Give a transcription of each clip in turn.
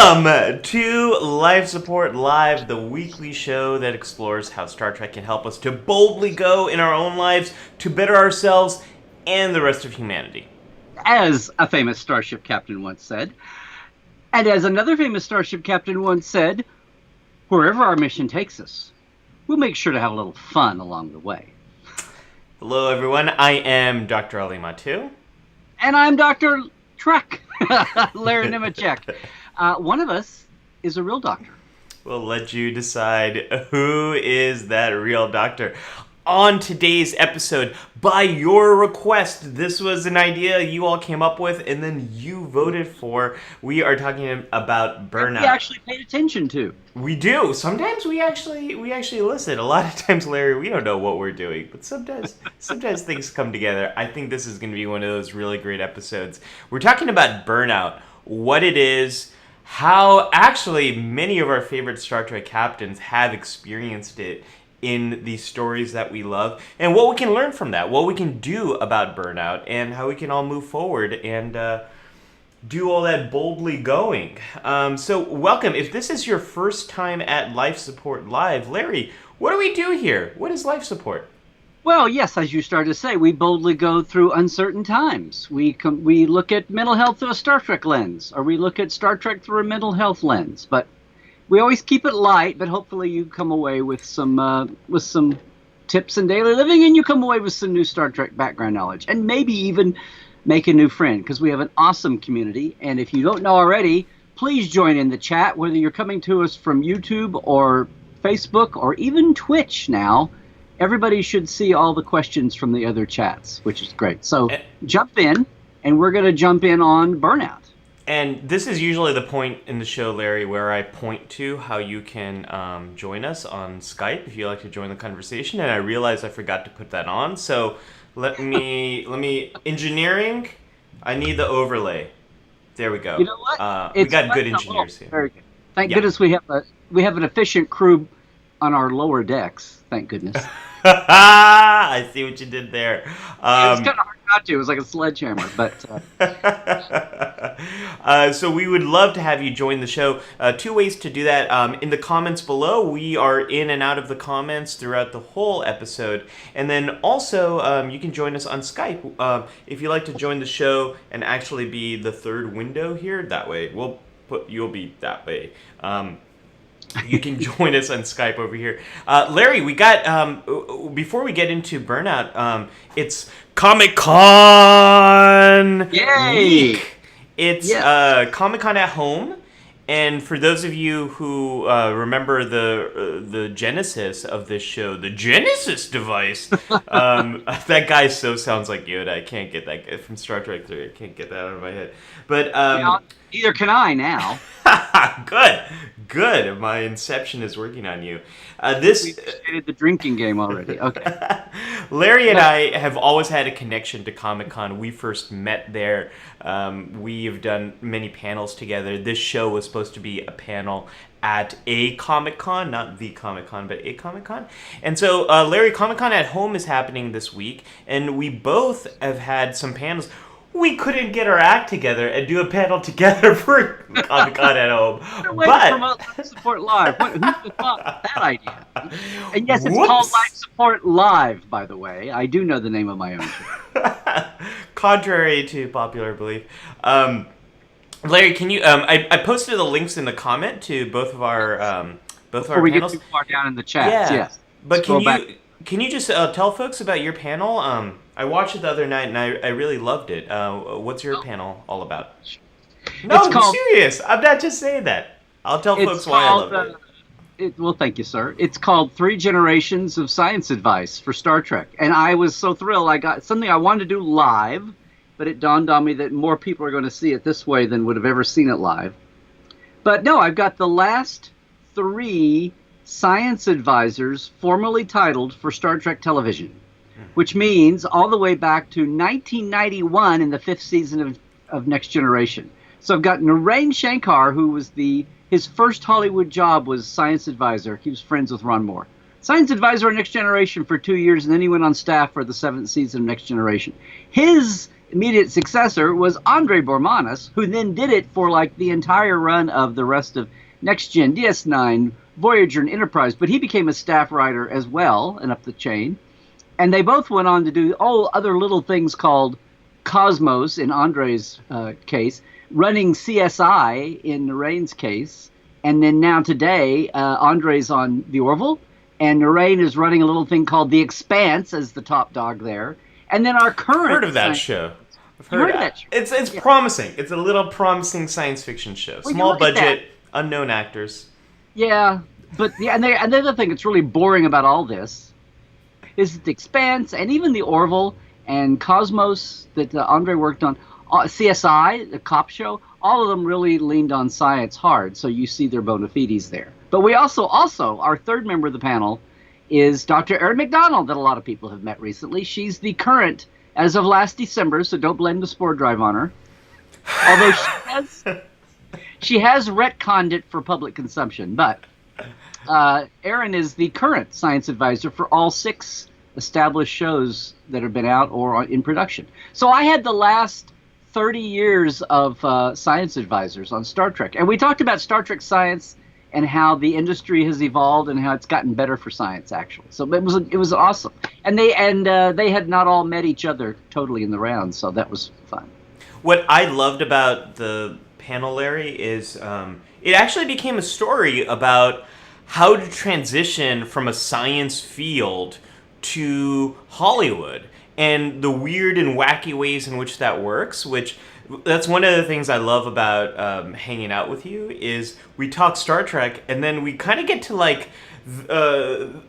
Welcome to Life Support Live, the weekly show that explores how Star Trek can help us to boldly go in our own lives to better ourselves and the rest of humanity. As a famous starship captain once said, and as another famous starship captain once said, wherever our mission takes us, we'll make sure to have a little fun along the way. Hello, everyone. I am Dr. Ali Mattu. And I'm Dr. Trek, Larry Nemecek. One of us is a real doctor. We'll let you decide who is that real doctor. On today's episode, by your request, this was an idea you all came up with and then you voted for. We are talking about burnout. We actually paid attention to. We do. Sometimes we actually listen. A lot of times, Larry, we don't know what we're doing, but sometimes things come together. I think this is going to be one of those really great episodes. We're talking about burnout, what it is, how actually many of our favorite Star Trek captains have experienced it in the stories that we love, and what we can learn from that, what we can do about burnout, and how we can all move forward and do all that boldly going. So welcome. If this is your first time at Life Support Live, Larry, what do we do here? What is Life Support? Well, yes, as you started to say, we boldly go through uncertain times. We look at mental health through a Star Trek lens, or we look at Star Trek through a mental health lens, but we always keep it light, but hopefully you come away with some tips in daily living, and you come away with some new Star Trek background knowledge, and maybe even make a new friend, because we have an awesome community. And if you don't know already, please join in the chat, whether you're coming to us from YouTube or Facebook or even Twitch now. Everybody should see all the questions from the other chats, which is great. So jump in, and we're going to jump in on burnout. And this is usually the point in the show, Larry, where I point to how you can join us on Skype if you'd like to join the conversation. And I realized I forgot to put that on. So let me engineering. I need the overlay. There we go. You know what? We got good engineers here. Very good. Thank goodness we have an efficient crew on our lower decks. Thank goodness. I see what you did there. It was kind of hard not to. It was like a sledgehammer, but. So we would love to have you join the show. Two ways to do that. In the comments below, we are in and out of the comments throughout the whole episode. And then also, you can join us on Skype. If you'd like to join the show and actually be the third window here, that way, you'll be that way. You can join us on Skype over here. Larry, we got, before we get into burnout, it's Comic-Con week. It's Comic-Con at home. And for those of you who remember the genesis of this show, the Genesis device, that guy sounds like Yoda. I can't get that guy from Star Trek 3. I can't get that out of my head. But neither can I now. Good. My inception is working on you. We created the drinking game already. Okay. Larry and I have always had a connection to Comic-Con. We first met there. We have done many panels together. This show was supposed to be a panel at a Comic-Con, not the Comic-Con, but a Comic-Con. And so, Larry, Comic-Con at home is happening this week, and we both have had some panels. We couldn't get our act together and do a panel together for Comic-Con at home. But promote Life Support Live. Who thought that idea? And yes, it's called Life Support Live, by the way. I do know the name of my own show. Contrary to popular belief. Larry, can you? I posted the links in the comment to both of our panels. Before we get too far down in the chat, yes. But can you just tell folks about your panel? I watched it the other night, and I really loved it. What's your panel all about? No, I'm serious. I'm not just saying that. I'll tell folks why I love it. Well, thank you, sir. It's called 3 Generations of Science Advice for Star Trek. And I was so thrilled. I got something I wanted to do live, but it dawned on me that more people are going to see it this way than would have ever seen it live. But no, I've got the last 3 science advisors formally titled for Star Trek television, which means all the way back to 1991 in the 5th season of Next Generation. So I've got Narain Shankar, who was his first Hollywood job was science advisor. He was friends with Ron Moore. Science advisor on Next Generation for 2 years, and then he went on staff for the 7th season of Next Generation. His immediate successor was Andre Bormanis, who then did it for like the entire run of the rest of Next Gen, DS9, Voyager, and Enterprise. But he became a staff writer as well, and up the chain. And they both went on to do all other little things called Cosmos in Andre's case, running CSI in Narain's case. And then now today, Andre's on the Orville, and Narain is running a little thing called The Expanse as the top dog there. And then our current... I've heard of that show. I've heard of that show. It's promising. It's a little promising science fiction show. Small budget, unknown actors. Yeah, but and the other thing that's really boring about all this is The Expanse and even the Orville and Cosmos that Andre worked on, CSI, the cop show, all of them really leaned on science hard, so you see their bona fides there. But we also, our third member of the panel is Dr. Erin McDonald, that a lot of people have met recently. She's the current, as of last December, so don't blame the spore drive on her. Although she has retconned it for public consumption, but Erin is the current science advisor for all 6 established shows that have been out or in production. So I had the last 30 years of science advisors on Star Trek. And we talked about Star Trek science and how the industry has evolved and how it's gotten better for science, actually. So it was awesome. And they had not all met each other totally in the round, so that was fun. What I loved about the panel, Larry, is it actually became a story about how to transition from a science field to Hollywood and the weird and wacky ways in which that works, which that's one of the things I love about hanging out with you is we talk Star Trek and then we kind of get to like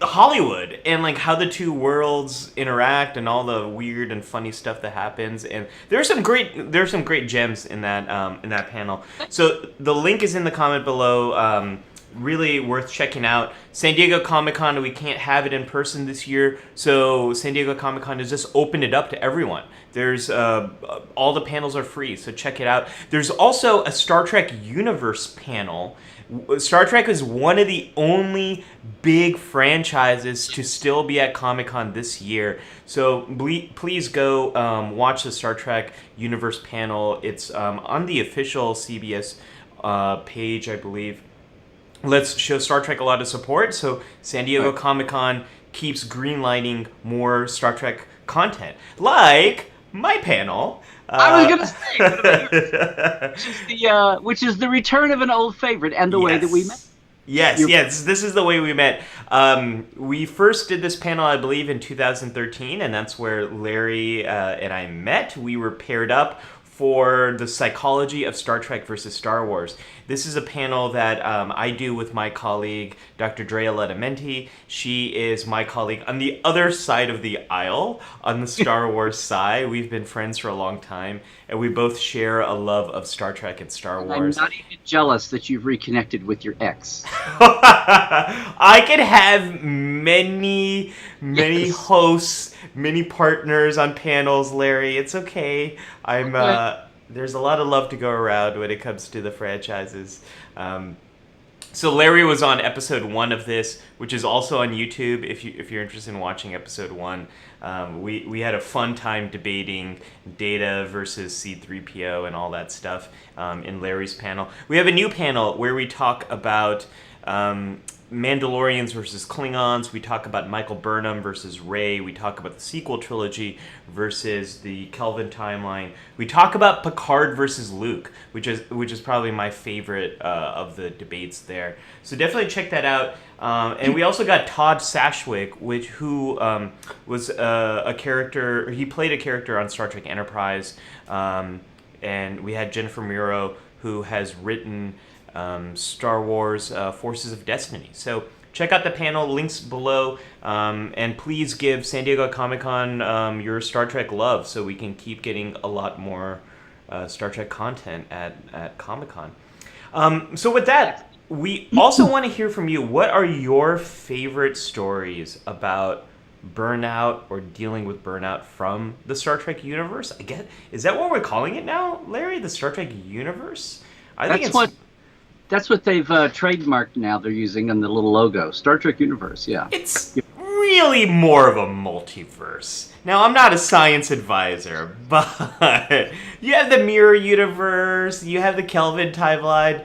Hollywood and like how the two worlds interact and all the weird and funny stuff that happens. And there's some great gems in that panel. So the link is in the comment below. Really worth checking out. San Diego Comic-Con, we can't have it in person this year, so San Diego Comic-Con has just opened it up to everyone. There's all the panels are free, so check it out. There's also a Star Trek Universe panel. Star Trek is one of the only big franchises to still be at Comic-Con this year, so please go watch the Star Trek Universe panel. It's on the official CBS page, I believe. Let's show Star Trek a lot of support, so San Diego Comic-Con keeps greenlighting more Star Trek content, like my panel. I was going to say, which is the return of an old favorite and the way that we met. Yes, this is the way we met. We first did this panel, I believe, in 2013, and that's where Larry and I met. We were paired up for the psychology of Star Trek versus Star Wars. This is a panel that I do with my colleague, Dr. Drea Lettamenti. She is my colleague on the other side of the aisle, on the Star Wars side. We've been friends for a long time, and we both share a love of Star Trek and Star Wars. I'm not even jealous that you've reconnected with your ex. I could have many hosts, many partners on panels, Larry. It's okay. There's a lot of love to go around when it comes to the franchises. So Larry was on episode 1 of this, which is also on YouTube. If you're interested in watching episode 1, we had a fun time debating Data versus C-3PO and all that stuff in Larry's panel. We have a new panel where we talk about Mandalorians versus Klingons. We talk about Michael Burnham versus Rey. We talk about the sequel trilogy versus the Kelvin timeline. We talk about Picard versus Luke, which is probably my favorite of the debates there. So definitely check that out. And we also got Todd Sashwick, who was a character. He played a character on Star Trek Enterprise, and we had Jennifer Muro, who has written Star Wars Forces of Destiny. So check out the panel, links below, and please give San Diego Comic-Con your Star Trek love so we can keep getting a lot more Star Trek content at Comic-Con. So with that, we also want to hear from you. What are your favorite stories about burnout or dealing with burnout from the Star Trek universe? I guess, is that what we're calling it now, Larry? The Star Trek universe? That's what they've trademarked now. They're using on the little logo, Star Trek Universe. Yeah, it's really really more of a multiverse. Now, I'm not a science advisor, but you have the mirror universe, you have the Kelvin timeline.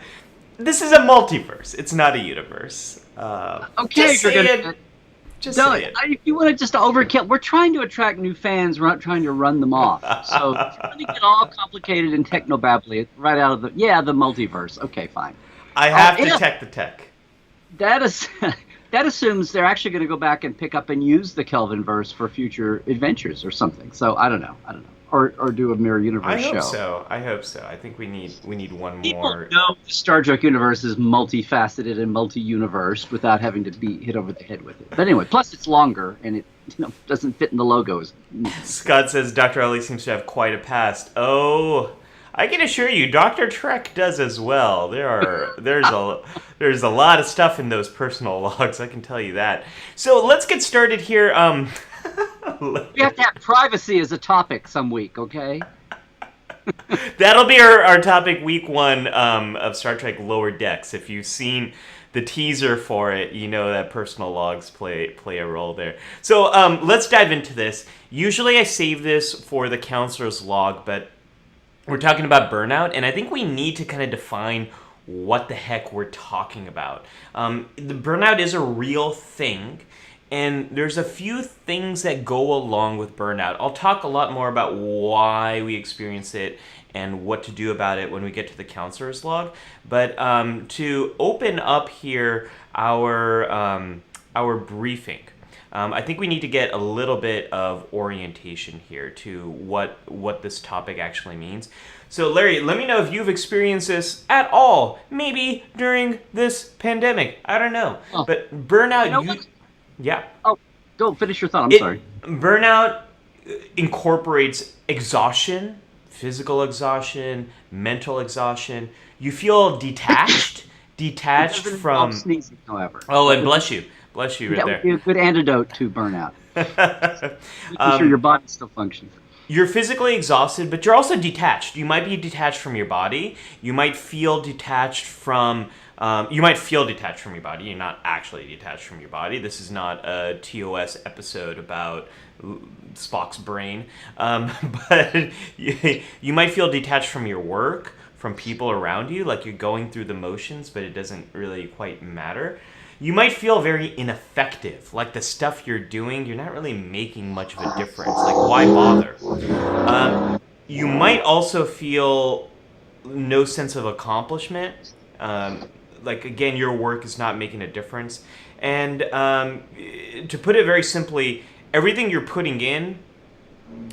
This is a multiverse. It's not a universe. Okay, just say it. Just say it. If you want to just overkill, we're trying to attract new fans. We're not trying to run them off. So if you want to get all complicated and technobabbly right out of the multiverse. Okay, fine. I have to tech the tech. That assumes they're actually going to go back and pick up and use the Kelvin verse for future adventures or something. So I don't know. Or do a mirror universe show. I hope so. I think we need one People more. know the Star Trek universe is multifaceted and multi-universe without having to be hit over the head with it. But anyway, plus it's longer and it doesn't fit in the logos. Scott says Dr. Ali seems to have quite a past. Oh, I can assure you, Dr. Trek does as well. There's a lot of stuff in those personal logs. I can tell you that. So let's get started here. We have to have privacy as a topic some week, okay? That'll be our topic week 1 of Star Trek Lower Decks. If you've seen the teaser for it, you know that personal logs play a role there. So let's dive into this. Usually I save this for the counselor's log, but we're talking about burnout, and I think we need to kind of define what the heck we're talking about. The burnout is a real thing. And there's a few things that go along with burnout. I'll talk a lot more about why we experience it and what to do about it when we get to the counselor's log. But to open up here our briefing, I think we need to get a little bit of orientation here to what this topic actually means. So Larry, let me know if you've experienced this at all, maybe during this pandemic. I don't know. But burnout... Yeah. Oh, go finish your thought. I'm sorry. Burnout incorporates exhaustion, physical exhaustion, mental exhaustion. You feel detached from. Sneezing, however. Oh, and bless you right there. That would be a good antidote to burnout. Making sure your body still functions. You're physically exhausted, but you're also detached. You might be detached from your body. You might feel detached from. You might feel detached from your body. You're not actually detached from your body. This is not a TOS episode about Spock's brain. But you might feel detached from your work, from people around you, like you're going through the motions, but it doesn't really quite matter. You might feel very ineffective, like the stuff you're doing, you're not really making much of a difference. Like, why bother? You might also feel no sense of accomplishment. Like, again, your work is not making a difference. And to put it very simply, everything you're putting in,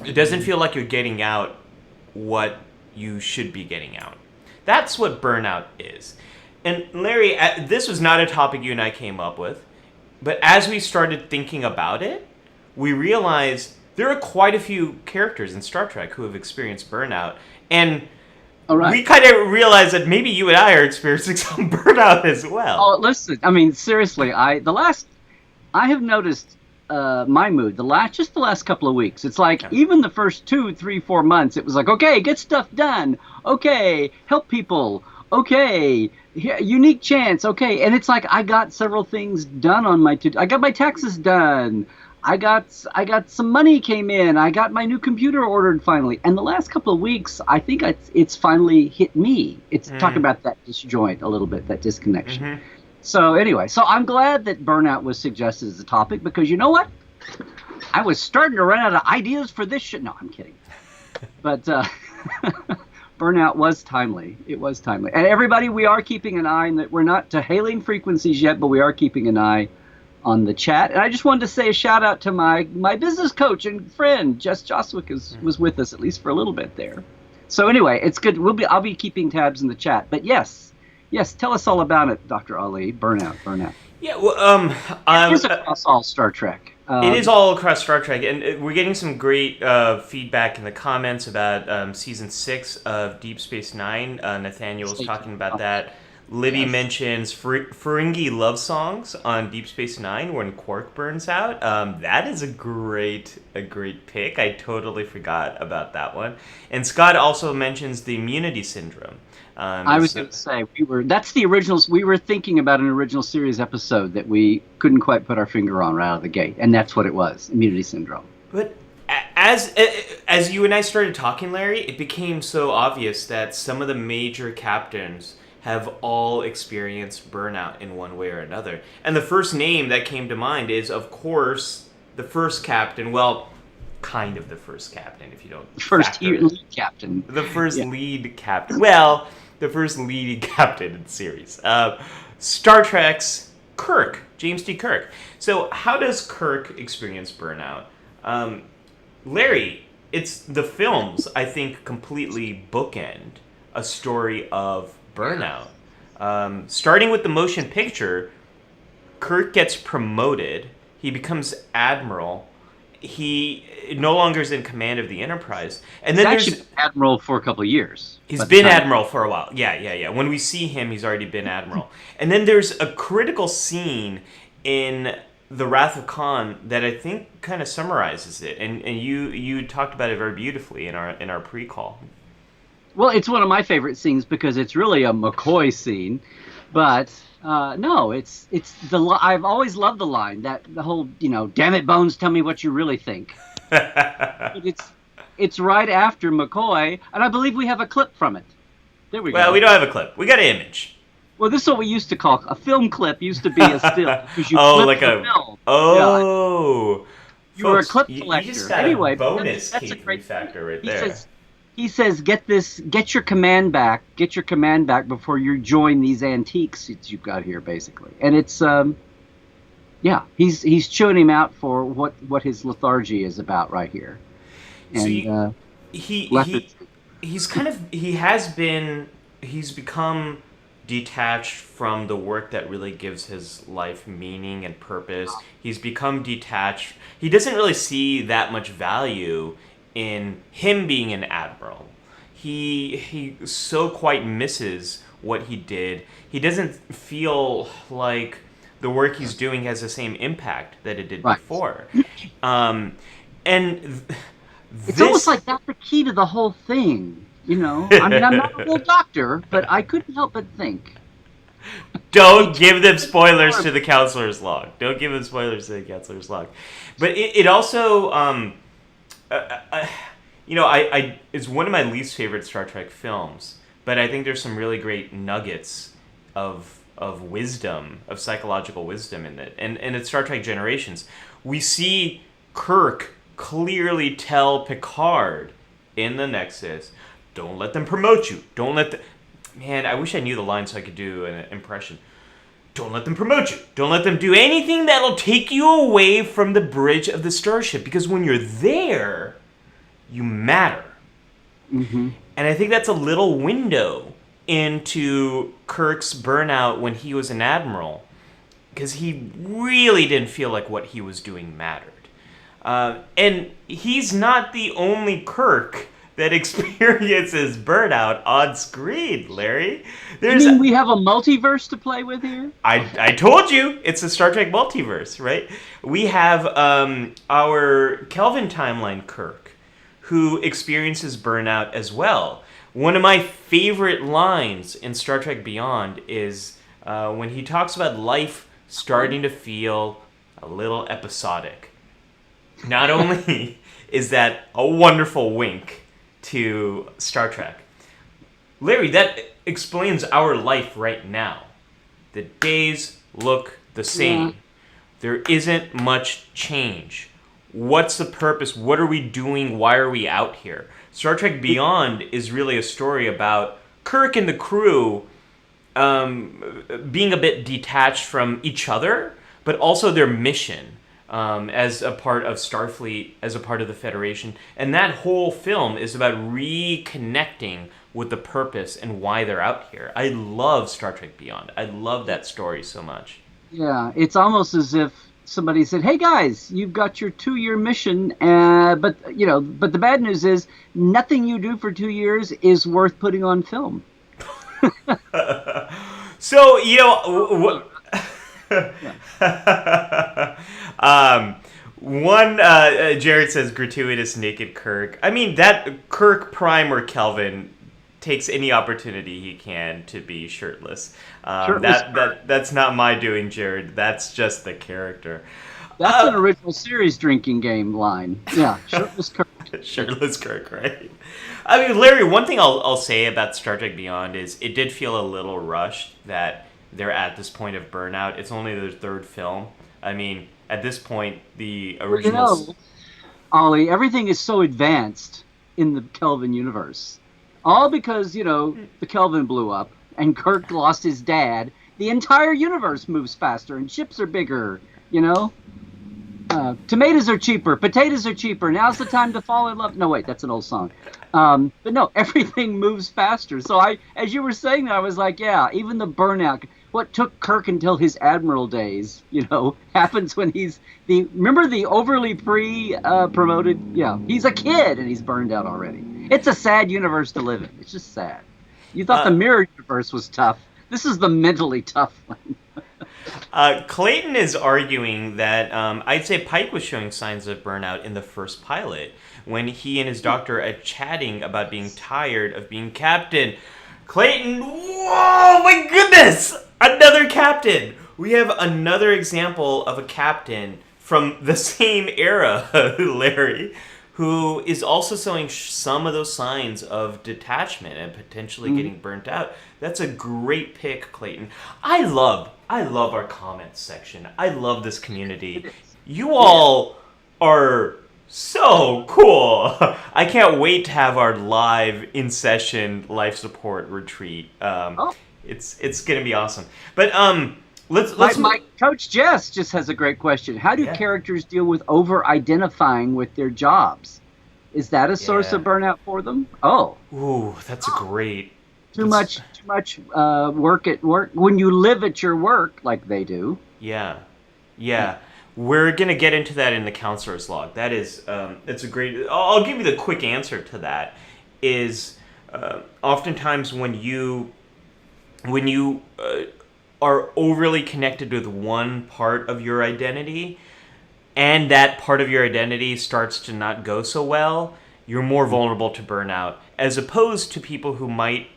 it doesn't feel like you're getting out what you should be getting out. That's what burnout is. And Larry, this was not a topic you and I came up with, but as we started thinking about it, we realized there are quite a few characters in Star Trek who have experienced burnout. And we kind of realized that maybe you and I are experiencing some burnout as well. Oh, listen, I mean, seriously, I have noticed my mood the last couple of weeks. It's like even the first 2, 3, 4 months, it was like, okay, get stuff done. Okay, help people. Okay, unique chance. Okay, and it's like I got several things done on my I got my taxes done. I got some money came in. I got my new computer ordered finally. And the last couple of weeks, I think it's finally hit me. It's talk about that disjoint a little bit, that disconnection. Mm-hmm. So anyway, I'm glad that burnout was suggested as a topic because you know what? I was starting to run out of ideas for this shit. No, I'm kidding. But burnout was timely. It was timely. And everybody, we are keeping an eye on that. We're not to hailing frequencies yet, but we are keeping an eye on the chat. And I just wanted to say a shout out to my business coach and friend, Jess Joswick was with us at least for a little bit there. So anyway, it's good. I'll be keeping tabs in the chat. But yes, tell us all about it, Dr. Ali. Burnout. Yeah, well, it is across all Star Trek. It is all across Star Trek, and we're getting some great feedback in the comments about Season 6 of Deep Space Nine. Nathaniel was talking about that. Libby mentions Ferengi love songs on Deep Space Nine when Quark burns out. That is a great pick. I totally forgot about that one. And Scott also mentions the immunity syndrome. I was going to say that's the originals. We were thinking about an original series episode that we couldn't quite put our finger on right out of the gate, and that's what it was: immunity syndrome. But as you and I started talking, Larry, it became so obvious that some of the major captains have all experienced burnout in one way or another. And the first name that came to mind is, of course, the first captain. Well, kind of the first captain, if you don't. First lead captain. The first lead captain. Well, the first lead captain in the series. Star Trek's Kirk, James T. Kirk. So how does Kirk experience burnout? Larry, it's the films, I think, completely bookend a story of burnout. Starting with the motion picture, Kirk gets promoted. He becomes admiral. He no longer is in command of the Enterprise. And then he's actually been admiral for a couple of years. He's been admiral for a while. Yeah. When we see him, he's already been admiral. And then there's a critical scene in The Wrath of Khan that I think kind of summarizes it. And you talked about it very beautifully in our pre-call. Well, it's one of my favorite scenes because it's really a McCoy scene, but no, it's I've always loved the line that the whole damn it, Bones, tell me what you really think. But it's right after McCoy, and I believe we have a clip from it. There we go. Well, we don't have a clip. We got an image. Well, this is what we used to call a film clip. Used to be a still because you clipped the film. Oh, you were a clip collector. You just got anyway, a bonus that's a great factor right there. He says, get your command back before you join these antiques that you've got here, basically. And it's, he's chewing him out for what his lethargy is about right here. And he's become detached from the work that really gives his life meaning and purpose. He's become detached. He doesn't really see that much value in him being an admiral. He so quite misses what he did. He doesn't feel like the work he's doing has the same impact that it did before. And it's almost like that's the key to the whole thing. I mean, I'm not a real doctor, but I couldn't help but think. Don't give them spoilers to the counselor's log. But it also... it's one of my least favorite Star Trek films, but I think there's some really great nuggets of wisdom, of psychological wisdom in it. And in Star Trek Generations, we see Kirk clearly tell Picard in the Nexus, don't let them promote you. Man, I wish I knew the line so I could do an impression. Don't let them promote you. Don't let them do anything that'll take you away from the bridge of the starship. Because when you're there, you matter. Mm-hmm. And I think that's a little window into Kirk's burnout when he was an admiral. Because he really didn't feel like what he was doing mattered. And he's not the only Kirk that experiences burnout on screen, Larry. We have a multiverse to play with here? I told you, it's a Star Trek multiverse, right? We have our Kelvin timeline Kirk, who experiences burnout as well. One of my favorite lines in Star Trek Beyond is when he talks about life starting to feel a little episodic. Not only is that a wonderful wink to Star Trek, Larry, that explains our life right now. The days look the same. Yeah. There isn't much change. What's the purpose? What are we doing? Why are we out here? Star Trek Beyond is really a story about Kirk and the crew being a bit detached from each other, but also their mission. As a part of Starfleet, as a part of the Federation. And that whole film is about reconnecting with the purpose and why they're out here. I love Star Trek Beyond. I love that story so much. Yeah, it's almost as if somebody said, hey guys, you've got your 2-year mission, but the bad news is nothing you do for 2 years is worth putting on film. So, you know, one, Jared says gratuitous naked Kirk. I mean, that Kirk, Prime, or Kelvin takes any opportunity he can to be shirtless. That's not my doing, Jared. That's just the character. That's an original series drinking game line. Yeah, shirtless Kirk. Shirtless Kirk, right? I mean, Larry, one thing I'll say about Star Trek Beyond is it did feel a little rushed that they're at this point of burnout. It's only their third film. I mean, at this point, the original... Well, you know, Ollie, everything is so advanced in the Kelvin universe. All because, you know, the Kelvin blew up and Kirk lost his dad. The entire universe moves faster and ships are bigger, you know? Tomatoes are cheaper. Potatoes are cheaper. Now's the time to fall in love. No, wait, that's an old song. But no, everything moves faster. So as you were saying that, I was like, yeah, even the burnout. What took Kirk until his admiral days, you know, happens when remember the overly promoted? Yeah, he's a kid and he's burned out already. It's a sad universe to live in. It's just sad. You thought the mirror universe was tough. This is the mentally tough one. Clayton is arguing that I'd say Pike was showing signs of burnout in the first pilot when he and his doctor are chatting about being tired of being captain. Clayton, whoa, my goodness! Another captain! We have another example of a captain from the same era, Larry, who is also showing some of those signs of detachment and potentially getting burnt out. That's a great pick, Clayton. I love our comments section. I love this community. You all are so cool. I can't wait to have our live in-session life support retreat. It's going to be awesome. But let's my coach Jess just has a great question. How do characters deal with over-identifying with their jobs? Is that a source of burnout for them? Oh. Ooh, that's great. Too much work at work when you live at your work like they do. Yeah. We're gonna get into that in the counselor's log. That is, it's a great. I'll give you the quick answer to that. Is oftentimes when you are overly connected with one part of your identity, and that part of your identity starts to not go so well, you're more vulnerable to burnout, as opposed to people who might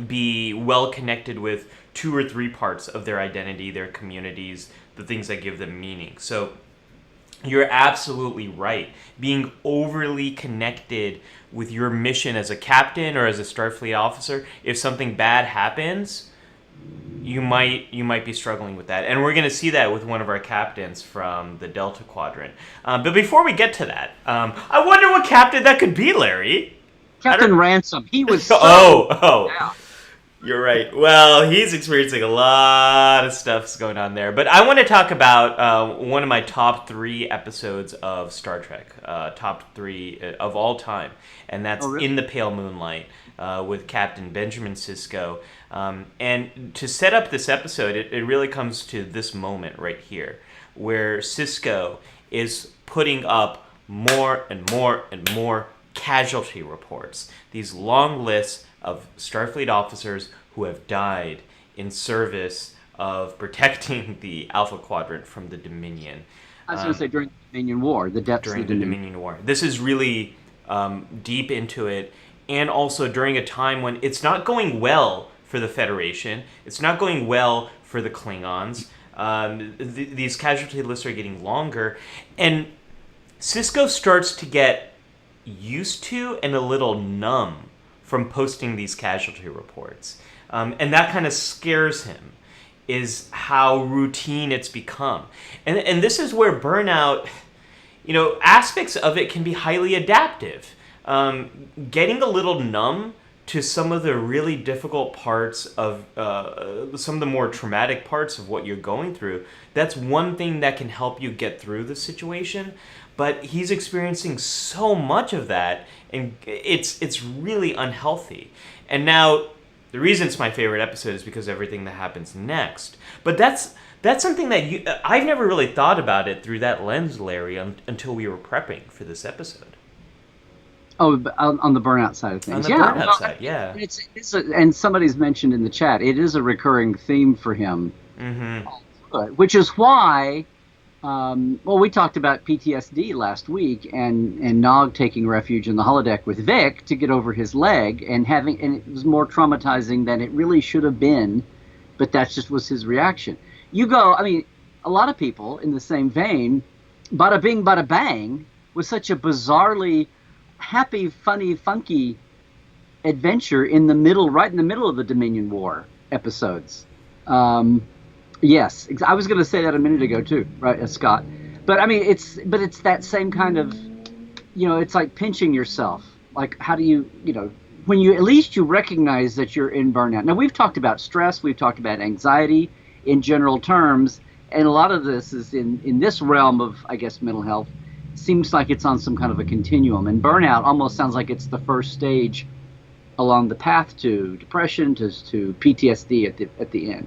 be well connected with 2 or 3 parts of their identity, their communities, the things that give them meaning. So you're absolutely right. Being overly connected with your mission as a captain or as a Starfleet officer, if something bad happens, you might be struggling with that. And we're going to see that with one of our captains from the Delta Quadrant. But before we get to that, I wonder what captain that could be, Larry. Captain Ransom. He was so... Yeah. You're right. Well, he's experiencing a lot of stuff's going on there. But I want to talk about one of my top 3 episodes of Star Trek, top 3 of all time, and that's In the Pale Moonlight with Captain Benjamin Sisko. And to set up this episode, it really comes to this moment right here, where Sisko is putting up more and more and more casualty reports, these long lists of Starfleet officers who have died in service of protecting the Alpha Quadrant from the Dominion. I was going to say during the Dominion War, the depths during of the Dominion War. This is really deep into it, and also during a time when it's not going well for the Federation, it's not going well for the Klingons. These casualty lists are getting longer, and Sisko starts to get used to and a little numb from posting these casualty reports. And that kind of scares him, is how routine it's become. And this is where burnout, aspects of it can be highly adaptive. Getting a little numb to some of the really difficult parts of, some of the more traumatic parts of what you're going through, that's one thing that can help you get through the situation. But he's experiencing so much of that, and it's really unhealthy. And now, the reason it's my favorite episode is because of everything that happens next. But that's something that I've never really thought about it through that lens, Larry, until we were prepping for this episode. on the burnout side of things. On the burnout side, yeah. And somebody's mentioned in the chat, it is a recurring theme for him. Mm-hmm. Which is why, we talked about PTSD last week, and Nog taking refuge in the holodeck with Vic to get over his leg, and it was more traumatizing than it really should have been, but that just was his reaction. A lot of people in the same vein, Bada Bing Bada Bang was such a bizarrely happy, funny, funky adventure right in the middle of the Dominion War episodes. Yes, I was going to say that a minute ago too, right, Scott? But it's that same kind of, it's like pinching yourself. Like, how do you, when you at least you recognize that you're in burnout. Now, we've talked about stress, we've talked about anxiety in general terms, and a lot of this is in this realm of, I guess, mental health. Seems like it's on some kind of a continuum, and burnout almost sounds like it's the first stage along the path to depression, to PTSD at the end.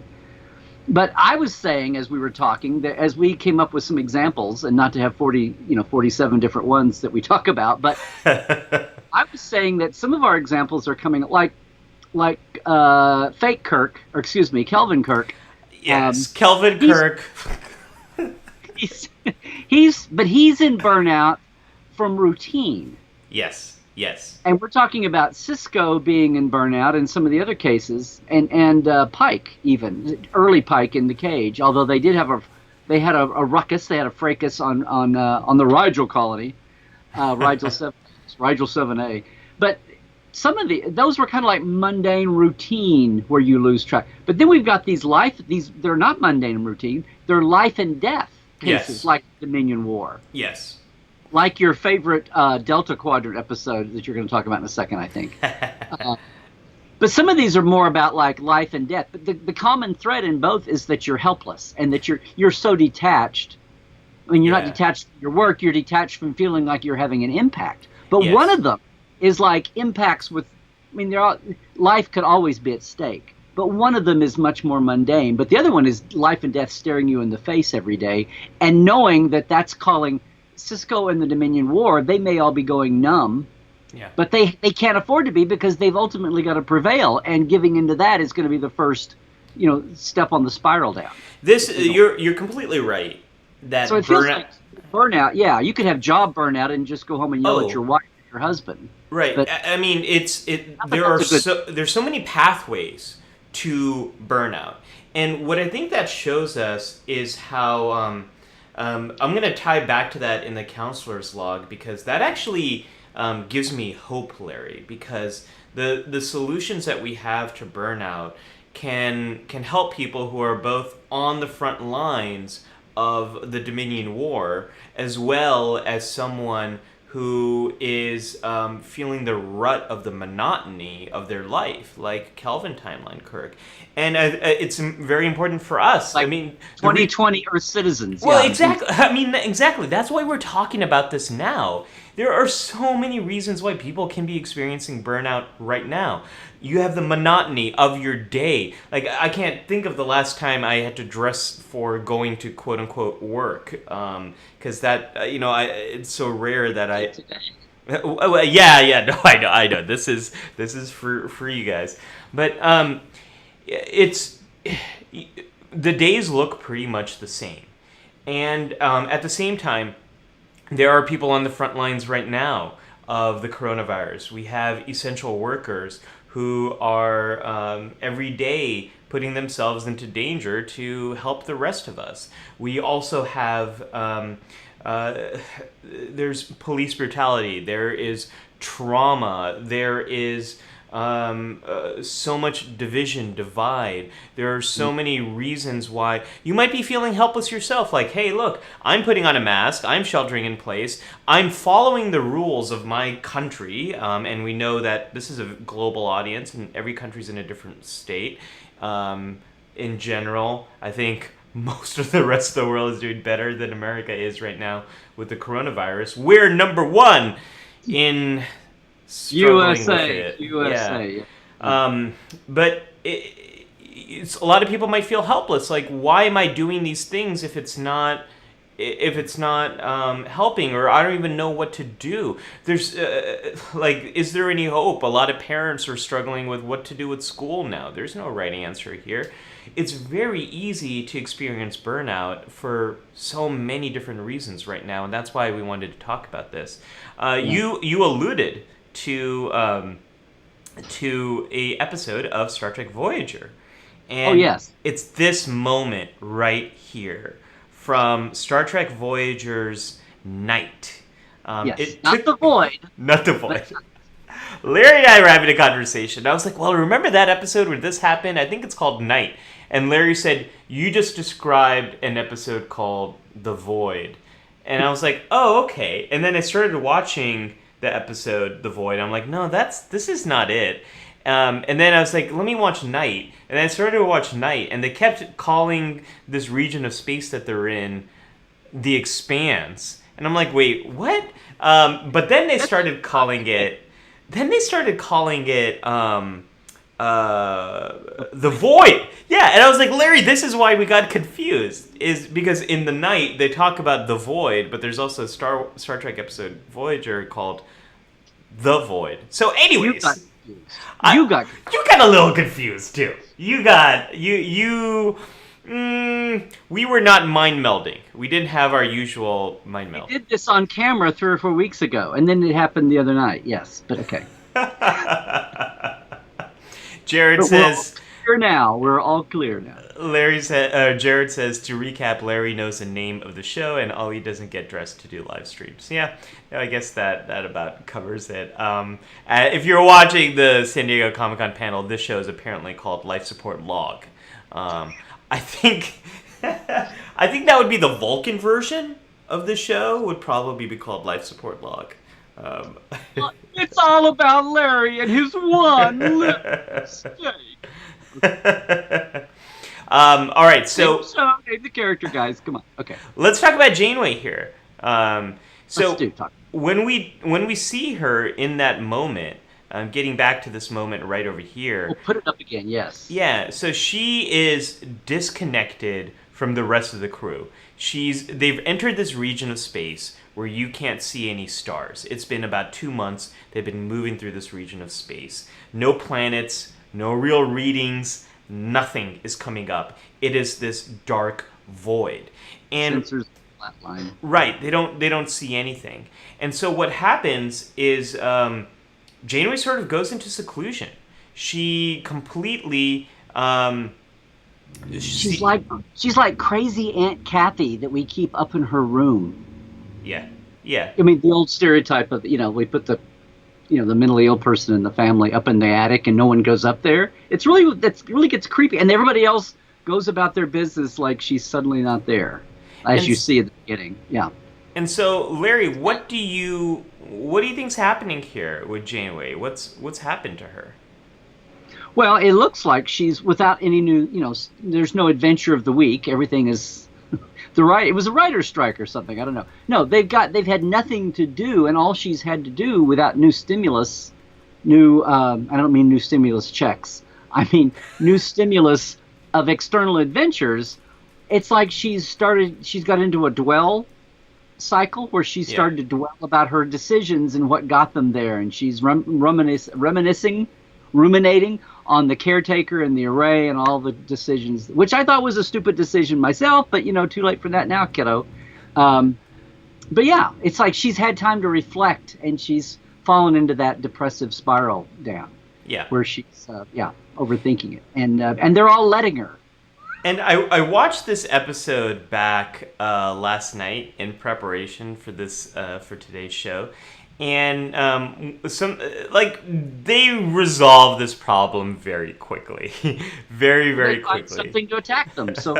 But I was saying, as we were talking, that as we came up with some examples, and not to have 47 different ones that we talk about, but I was saying that some of our examples are coming like fake Kirk, or excuse me, Kelvin Kirk. Yes, Kelvin Kirk. He's in burnout from routine. Yes. And we're talking about Sisko being in burnout in some of the other cases, and Pike, even early Pike in the cage. Although they had a ruckus, they had a fracas on the Rigel colony, Rigel 7A. But some of those were kind of like mundane routine where you lose track. But then we've got these they're not mundane and routine. They're life and death cases, like Dominion War. Yes. Like your favorite Delta Quadrant episode that you're going to talk about in a second, I think. But some of these are more about like life and death. But the common thread in both is that you're helpless and that you're so detached. I mean, you're not detached from your work. You're detached from feeling like you're having an impact. But one of them is like impacts with. I mean, life could always be at stake. But one of them is much more mundane. But the other one is life and death staring you in the face every day, and knowing that that's calling. Sisko and the Dominion War, they may all be going numb, but they can't afford to be because they've ultimately got to prevail, and giving into that is going to be the first, step on the spiral down. You're completely right. So it feels like burnout. Yeah, you could have job burnout and just go home and yell at your wife or your husband. Right. But, I mean, there's so many pathways to burnout, and what I think that shows us is how. I'm going to tie back to that in the counselor's log, because that actually gives me hope, Larry, because the solutions that we have to burnout can help people who are both on the front lines of the Dominion War, as well as someone who is feeling the rut of the monotony of their life, like Kelvin Timeline Kirk. And it's very important for us. Like, 2020 Earth citizens. Well, exactly. I mean, exactly. That's why we're talking about this now. There are so many reasons why people can be experiencing burnout right now. You have the monotony of your day. Like, I can't think of the last time I had to dress for going to quote-unquote work. Because that, it's so rare that I... No, I know. This is for you guys. But it's... The days look pretty much the same. And at the same time, there are people on the front lines right now of the coronavirus. We have essential workers who are every day putting themselves into danger to help the rest of us. We also have, there's police brutality, there is trauma, there is so much divide. There are so many reasons why you might be feeling helpless yourself. Like, hey, look, I'm putting on a mask. I'm sheltering in place. I'm following the rules of my country. And we know that this is a global audience and every country's in a different state. In general, I think most of the rest of the world is doing better than America is right now with the coronavirus. We're number one in... USA. Yeah. But it's a lot of people might feel helpless. Like, why am I doing these things if it's not if it's not helping, or I don't even know what to do. There's is there any hope? A lot of parents are struggling with what to do with school now. There's no right answer here. It's very easy to experience burnout for so many different reasons right now, and that's why we wanted to talk about this. You alluded to a episode of Star Trek Voyager, and yes, it's this moment right here from Star Trek Voyager's Night. Not the Void. Not the Void. Larry and I were having a conversation. I was like, well, remember that episode where this happened? I think it's called Night. And Larry said, you just described an episode called The Void. And I was like, oh, okay. And then I started watching the episode The Void. I'm like, no, this is not it. And then I was like, let me watch Night. And then I started to watch Night, and they kept calling this region of space that they're in The Expanse. And I'm like, wait, what? But then they started calling it... The Void. Yeah, and I was like, Larry, this is why we got confused. Is because in The Night, they talk about the Void, but there's also a Star Trek episode, Voyager, called The Void. So anyways... You got a little confused too. We were not mind melding. We didn't have our usual mind meld. We did this on camera 3 or 4 weeks ago, and then it happened the other night. Yes, but okay. Jared says, we're all clear now. Jared says, to recap, Larry knows the name of the show, and Ollie doesn't get dressed to do live streams. Yeah, I guess that about covers it. If you're watching the San Diego Comic-Con panel, this show is apparently called Life Support Log. I think that would be the Vulcan version of the show, would probably be called Life Support Log. It's all about Larry and his one mistake. All right, so name the character, guys. Come on. Okay. Let's talk about Janeway here. Talk. When we see her in that moment, getting back to this moment right over here. We'll put it up again. Yes. Yeah. So she is disconnected from the rest of the crew. They've entered this region of space where you can't see any stars. It's been about 2 months. They've been moving through this region of space. No planets. No real readings, nothing is coming up. It is this dark void. And sensors flatline. Right, they don't see anything. And so what happens is Janeway sort of goes into seclusion. She completely she's like crazy Aunt Kathy that we keep up in her room. Yeah. Yeah. I mean, the old stereotype of, we put the mentally ill person in the family up in the attic and no one goes up there. That really gets creepy. And everybody else goes about their business like she's suddenly not there, as you see at the beginning. Yeah. And so, Larry, what do you think's happening here with Janeway? What's happened to her? Well, it looks like she's without any new, there's no adventure of the week. Everything is it was a writer's strike or something. I don't know. No, they've had nothing to do, and all she's had to do without new stimulus, I don't mean new stimulus checks. I mean new stimulus of external adventures. It's like she's got into a dwell cycle where she started to dwell about her decisions and what got them there, and she's ruminating on the caretaker and the array and all the decisions, which I thought was a stupid decision myself, but too late for that now, kiddo. But yeah, it's like she's had time to reflect, and she's fallen into that depressive spiral down. Yeah, where she's overthinking it, and they're all letting her. And I watched this episode back last night in preparation for this for today's show, and they resolve this problem very quickly, very quickly. Find something to attack them. So,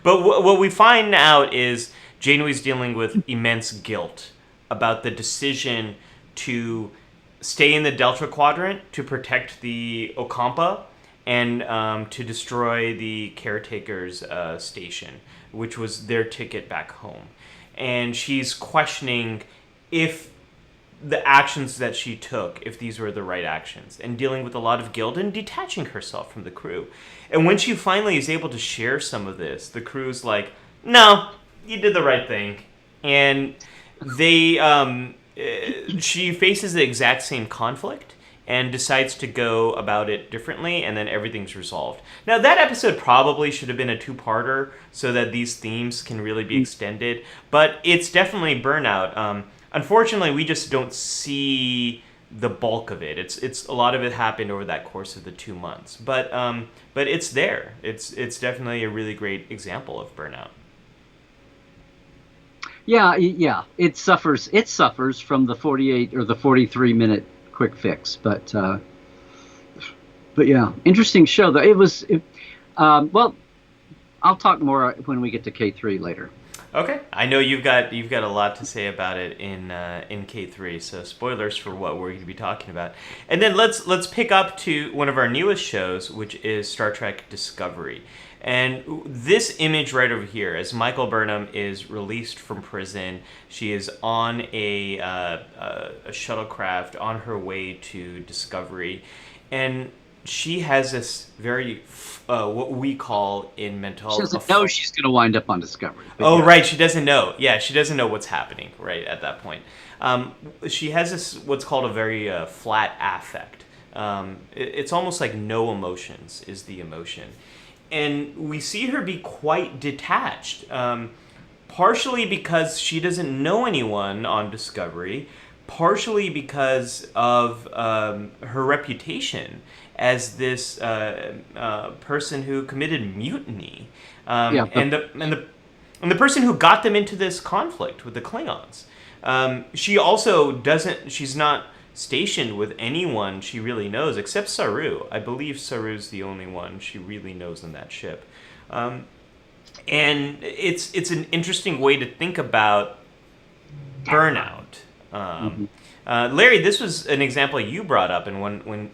but what we find out is Janeway's dealing with immense guilt about the decision to stay in the Delta Quadrant to protect the Ocampa and to destroy the caretaker's station, which was their ticket back home. And she's questioning if the actions that she took, if these were the right actions, and dealing with a lot of guilt and detaching herself from the crew. And when she finally is able to share some of this, the crew's like, no, you did the right thing. And she faces the exact same conflict and decides to go about it differently, and then everything's resolved. Now, that episode probably should have been a two-parter so that these themes can really be extended, but it's definitely Burnout. Unfortunately, we just don't see the bulk of it. It's a lot of it happened over that course of the 2 months, but it's there. It's definitely a really great example of Burnout. Yeah. It suffers from the 48 or the 43-minute quick fix, but yeah, interesting show though. Well, I'll talk more when we get to K3 later. Okay, I know you've got a lot to say about it in K3, so spoilers for what we're going to be talking about. And then let's pick up to one of our newest shows, which is Star Trek Discovery. And this image right over here, as Michael Burnham is released from prison, she is on a shuttlecraft on her way to Discovery, and she has this very what we call in mental health. She doesn't know she's going to wind up on Discovery. Right, she doesn't know. Yeah, she doesn't know what's happening right at that point. She has this what's called a very flat affect. It's almost like no emotions is the emotion. And we see her be quite detached, partially because she doesn't know anyone on Discovery, partially because of her reputation as this person who committed mutiny, and the person who got them into this conflict with the Klingons. She also doesn't. She's not stationed with anyone she really knows except Saru. I believe Saru's the only one she really knows on that ship. And it's an interesting way to think about burnout. Larry, this was an example you brought up, and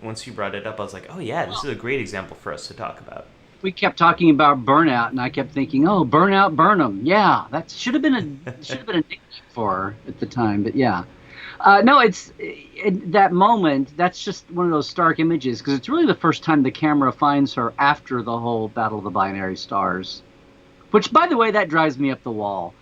once you brought it up, I was like, oh yeah, this is a great example for us to talk about. We kept talking about Burnout, and I kept thinking, oh, Burnout Burnham. Yeah, that should have been a nickname for her at the time, but yeah. No, it's that moment. That's just one of those stark images because it's really the first time the camera finds her after the whole Battle of the Binary Stars. Which, by the way, that drives me up the wall.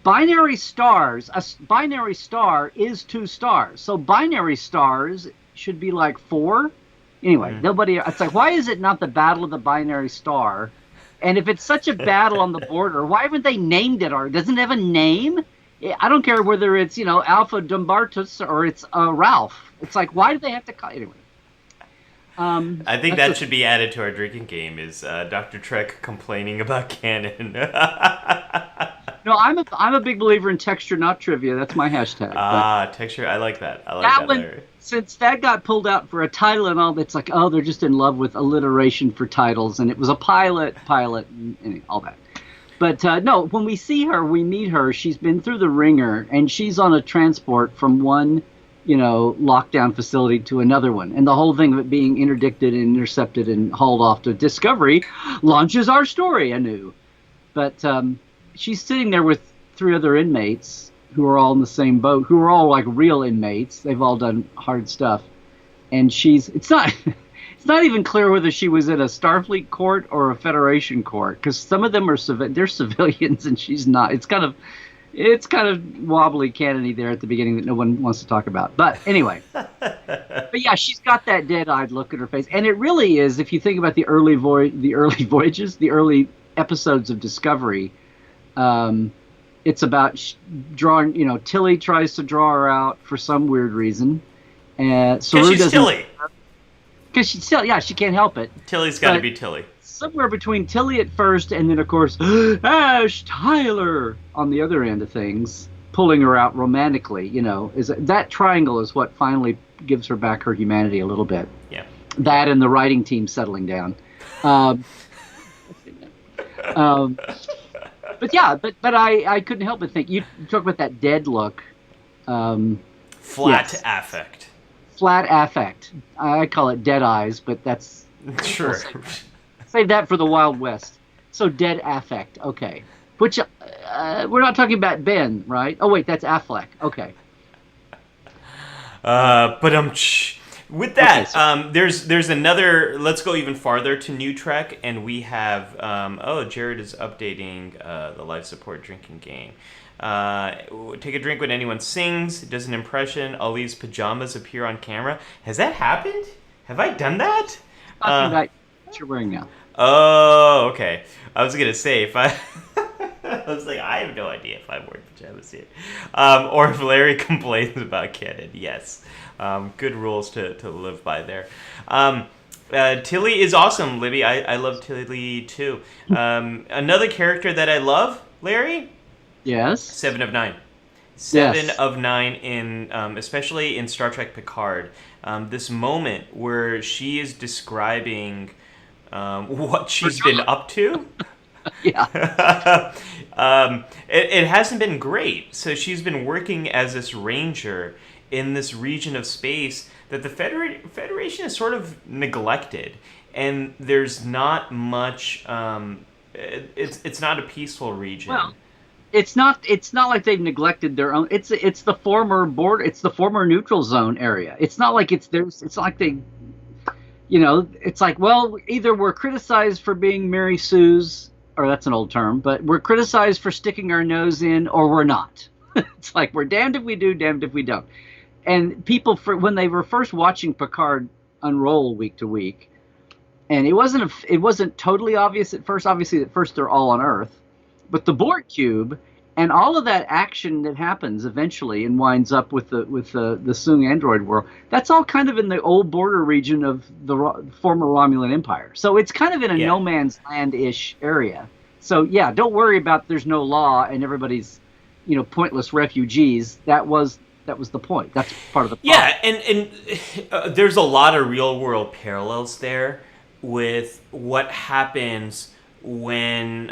Binary stars. A binary star is 2 stars, so binary stars should be like 4. Anyway, nobody. It's like, why is it not the Battle of the Binary Star? And if it's such a battle on the border, why haven't they named it? Or doesn't it have a name? I don't care whether it's, Alpha Dumbartus or it's Ralph. It's like, why do they have to call it? Anyway. I think that should be added to our drinking game is Dr. Trek complaining about canon. No, I'm a big believer in texture, not trivia. That's my hashtag. Texture. I like that. I like that one, Larry. Since that got pulled out for a title and all, it's like, oh, they're just in love with alliteration for titles. And it was a pilot, and all that. But no, when we see her, we meet her, she's been through the ringer, and she's on a transport from one, lockdown facility to another one. And the whole thing of it being interdicted and intercepted and hauled off to Discovery launches our story anew. But she's sitting there with 3 other inmates who are all in the same boat, who are all like real inmates. They've all done hard stuff. And it's not even clear whether she was in a Starfleet court or a Federation court, because some of them are they're civilians and she's not. It's kind of wobbly canony there at the beginning that no one wants to talk about. But anyway, but yeah, she's got that dead-eyed look in her face, and it really is. If you think about the early voyages, the early episodes of Discovery, it's about drawing. Tilly tries to draw her out for some weird reason, and Saru doesn't. Tilly. Because she can't help it. Tilly's got to be Tilly. Somewhere between Tilly at first and then, of course, Ash Tyler on the other end of things, pulling her out romantically, that triangle is what finally gives her back her humanity a little bit. Yeah. That and the writing team settling down. But yeah, but I couldn't help but think, you talk about that dead look. Flat affect. Flat affect. I call it dead eyes, but that's... Sure. Save that for the Wild West. So dead affect. Okay. Which, we're not talking about Ben, right? Oh, wait, that's Affleck. Okay. With that, Okay, so there's another. Let's go even farther to New Trek, and we have. Jared is updating the life support drinking game. Take a drink when anyone sings, does an impression. Ali's pajamas appear on camera. Has that happened? Have I done that? talking about what you're wearing now. Oh, okay. I was gonna say if I. I was like, I have no idea if I'm wearing pajamas yet. Or if Larry complains about canon. Yes. Good rules to live by there. Tilly is awesome, Libby. I love Tilly too. Another character that I love, Larry? Yes. 7 of 9. Seven Yes. of 9 in, especially in Star Trek Picard. This moment where she is describing what she's been up to. Yeah. It hasn't been great. So she's been working as this ranger in this region of space that the Federation is sort of neglected, and there's not much. It's not a peaceful region. Well, it's not like they've neglected their own. It's the former border. It's the former neutral zone area. It's not like it's theirs. It's not like they. It's like, well, either we're criticized for being Mary Sue's, or that's an old term, but we're criticized for sticking our nose in, or we're not. It's like we're damned if we do, damned if we don't. And people, when they were first watching Picard unroll week to week, and it wasn't totally obvious at first. Obviously, at first they're all on Earth, but the Borg cube and all of that action that happens eventually and winds up with the Soong android world. That's all kind of in the old border region of the former Romulan Empire. So it's kind of in a no man's land-ish area. So yeah, don't worry about there's no law and everybody's pointless refugees. That was the point. That's part of the problem. Yeah, and there's a lot of real world parallels there with what happens when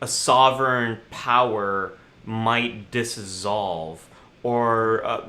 a sovereign power might dissolve, or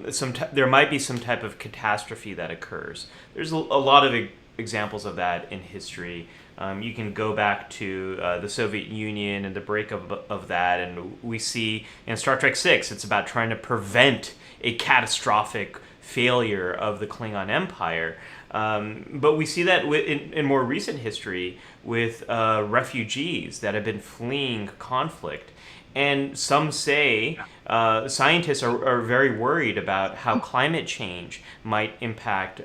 there might be some type of catastrophe that occurs. There's a lot of examples of that in history. You can go back to the Soviet Union and the breakup of that, and we see in Star Trek VI, it's about trying to prevent a catastrophic failure of the Klingon Empire. But we see that in more recent history with refugees that have been fleeing conflict. And some say, scientists are very worried about how climate change might impact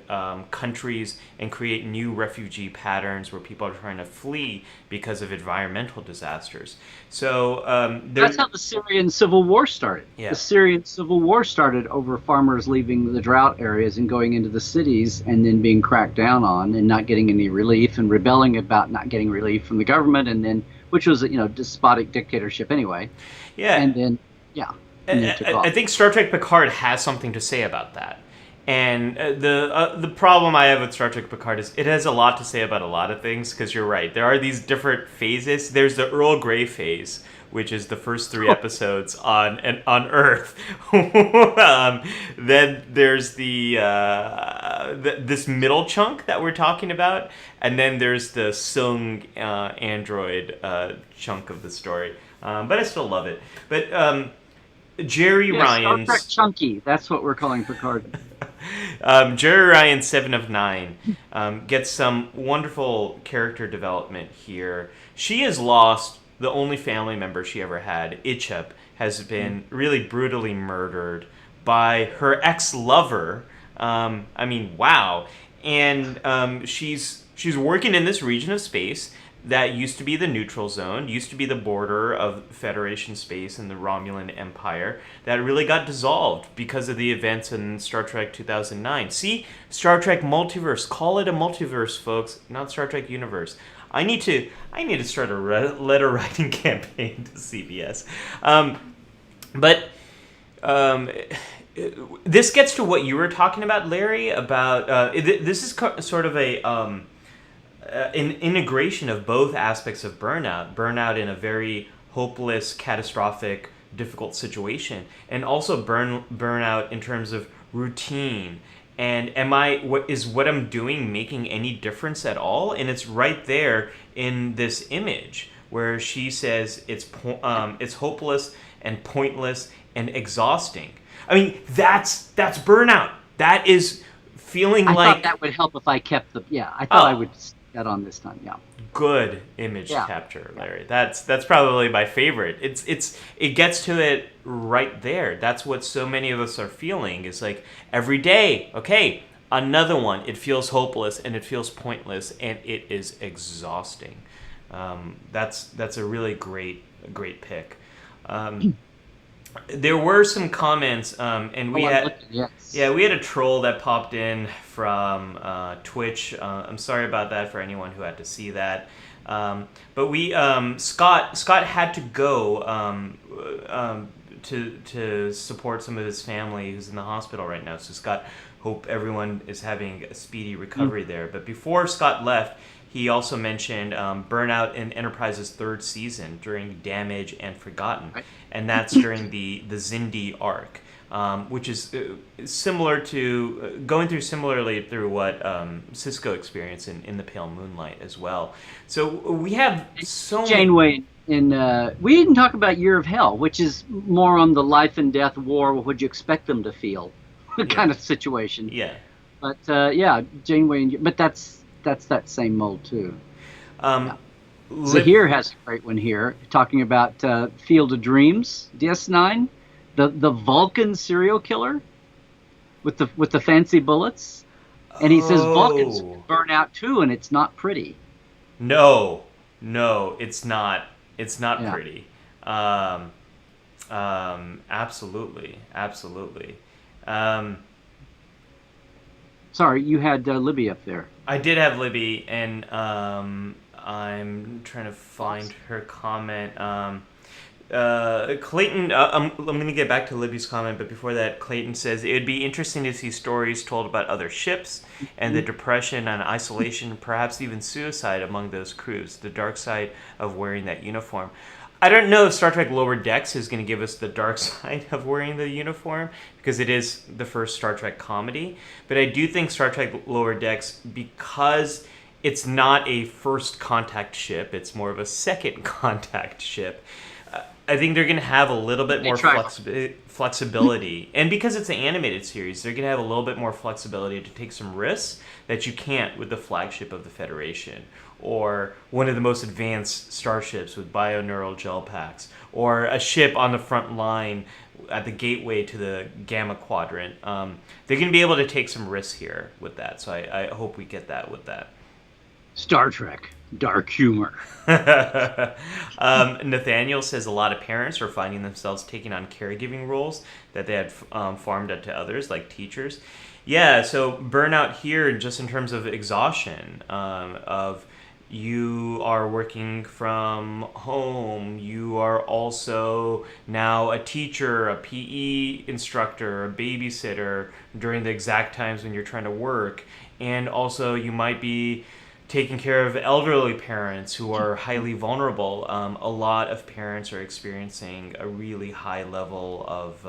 countries and create new refugee patterns where people are trying to flee because of environmental disasters. So that's how the Syrian Civil War started. Yeah. The Syrian Civil War started over farmers leaving the drought areas and going into the cities and then being cracked down on and not getting any relief and rebelling about not getting relief from the government, and then which was despotic dictatorship anyway. Yeah. And then I think Star Trek Picard has something to say about that. And the problem I have with Star Trek Picard is it has a lot to say about a lot of things, because you're right. There are these different phases. There's the Earl Grey phase, which is the first 3 episodes on Earth. Then there's this middle chunk that we're talking about, and then there's the Soong android chunk of the story. But I still love it. But Jerry Ryan's Star Trek Chunky. That's what we're calling Picard. Jerry Ryan's 7 of 9 gets some wonderful character development here. She has lost the only family member she ever had. Ichep has been really brutally murdered by her ex-lover. Wow. And she's working in this region of space that used to be the neutral zone, used to be the border of Federation space and the Romulan Empire, that really got dissolved because of the events in Star Trek 2009. See? Star Trek Multiverse. Call it a multiverse, folks, not Star Trek Universe. I need to start a letter writing campaign to CBS. This gets to what you were talking about, Larry, about this is sort of an integration of both aspects of burnout in a very hopeless, catastrophic, difficult situation, and also burnout in terms of routine. And what I'm doing making any difference at all? And it's right there in this image where she says it's hopeless and pointless and exhausting. I mean, that's burnout. That is feeling I like thought that would help if I kept the. Yeah, I thought I would stick that on this time. Yeah. good image Yeah. capture, Larry. That's probably my favorite. It gets to it right there. That's what so many of us are feeling. It's like every day, okay, another one. It feels hopeless and it feels pointless and it is exhausting. That's a really great pick. There were some comments, and we we had a troll that popped in from Twitch. I'm sorry about that for anyone who had to see that. But we Scott had to go to support some of his family who's in the hospital right now. So Scott, hope everyone is having a speedy recovery there. But before Scott left, he also mentioned Burnout in Enterprise's third season during Damage and Forgotten, and that's during the Zindi arc, which is similar to going through similarly through what Sisko experienced in The Pale Moonlight as well. So we have so Janeway in we didn't talk about Year of Hell, which is more on the life and death war. What would you expect them to feel, kind of situation. Yeah. But Janeway, but that's that same mold too. Zahir has a great one here, talking about Field of Dreams, DS9, the Vulcan serial killer with the fancy bullets, and he says Vulcans burn out too, and it's not pretty. No, it's not. It's not pretty. Absolutely. Sorry, you had Libby up there. I did have Libby, and I'm trying to find her comment. Clayton, I'm going to get back to Libby's comment, but before that, Clayton says, it would be interesting to see stories told about other ships and the depression and isolation, perhaps even suicide among those crews, the dark side of wearing that uniform. I don't know if Star Trek Lower Decks is going to give us the dark side of wearing the uniform, because it is the first Star Trek comedy. But I do think Star Trek Lower Decks, because it's not a first contact ship, it's more of a second contact ship, I think they're going to have a little bit more flexibility. And because it's an animated series, they're going to have a little bit more flexibility to take some risks that you can't with the flagship of the Federation, or one of the most advanced starships with bioneural gel packs, or a ship on the front line at the gateway to the Gamma Quadrant. They're going to be able to take some risks here with that, so I hope we get that with that. Star Trek, dark humor. Nathaniel says a lot of parents are finding themselves taking on caregiving roles that they had farmed up to others, like teachers. Yeah, so burnout here, just in terms of exhaustion, of you are working from home, you are also now a teacher, a PE instructor, a babysitter during the exact times when you're trying to work, and also you might be taking care of elderly parents who are highly vulnerable. A lot of parents are experiencing a really high level of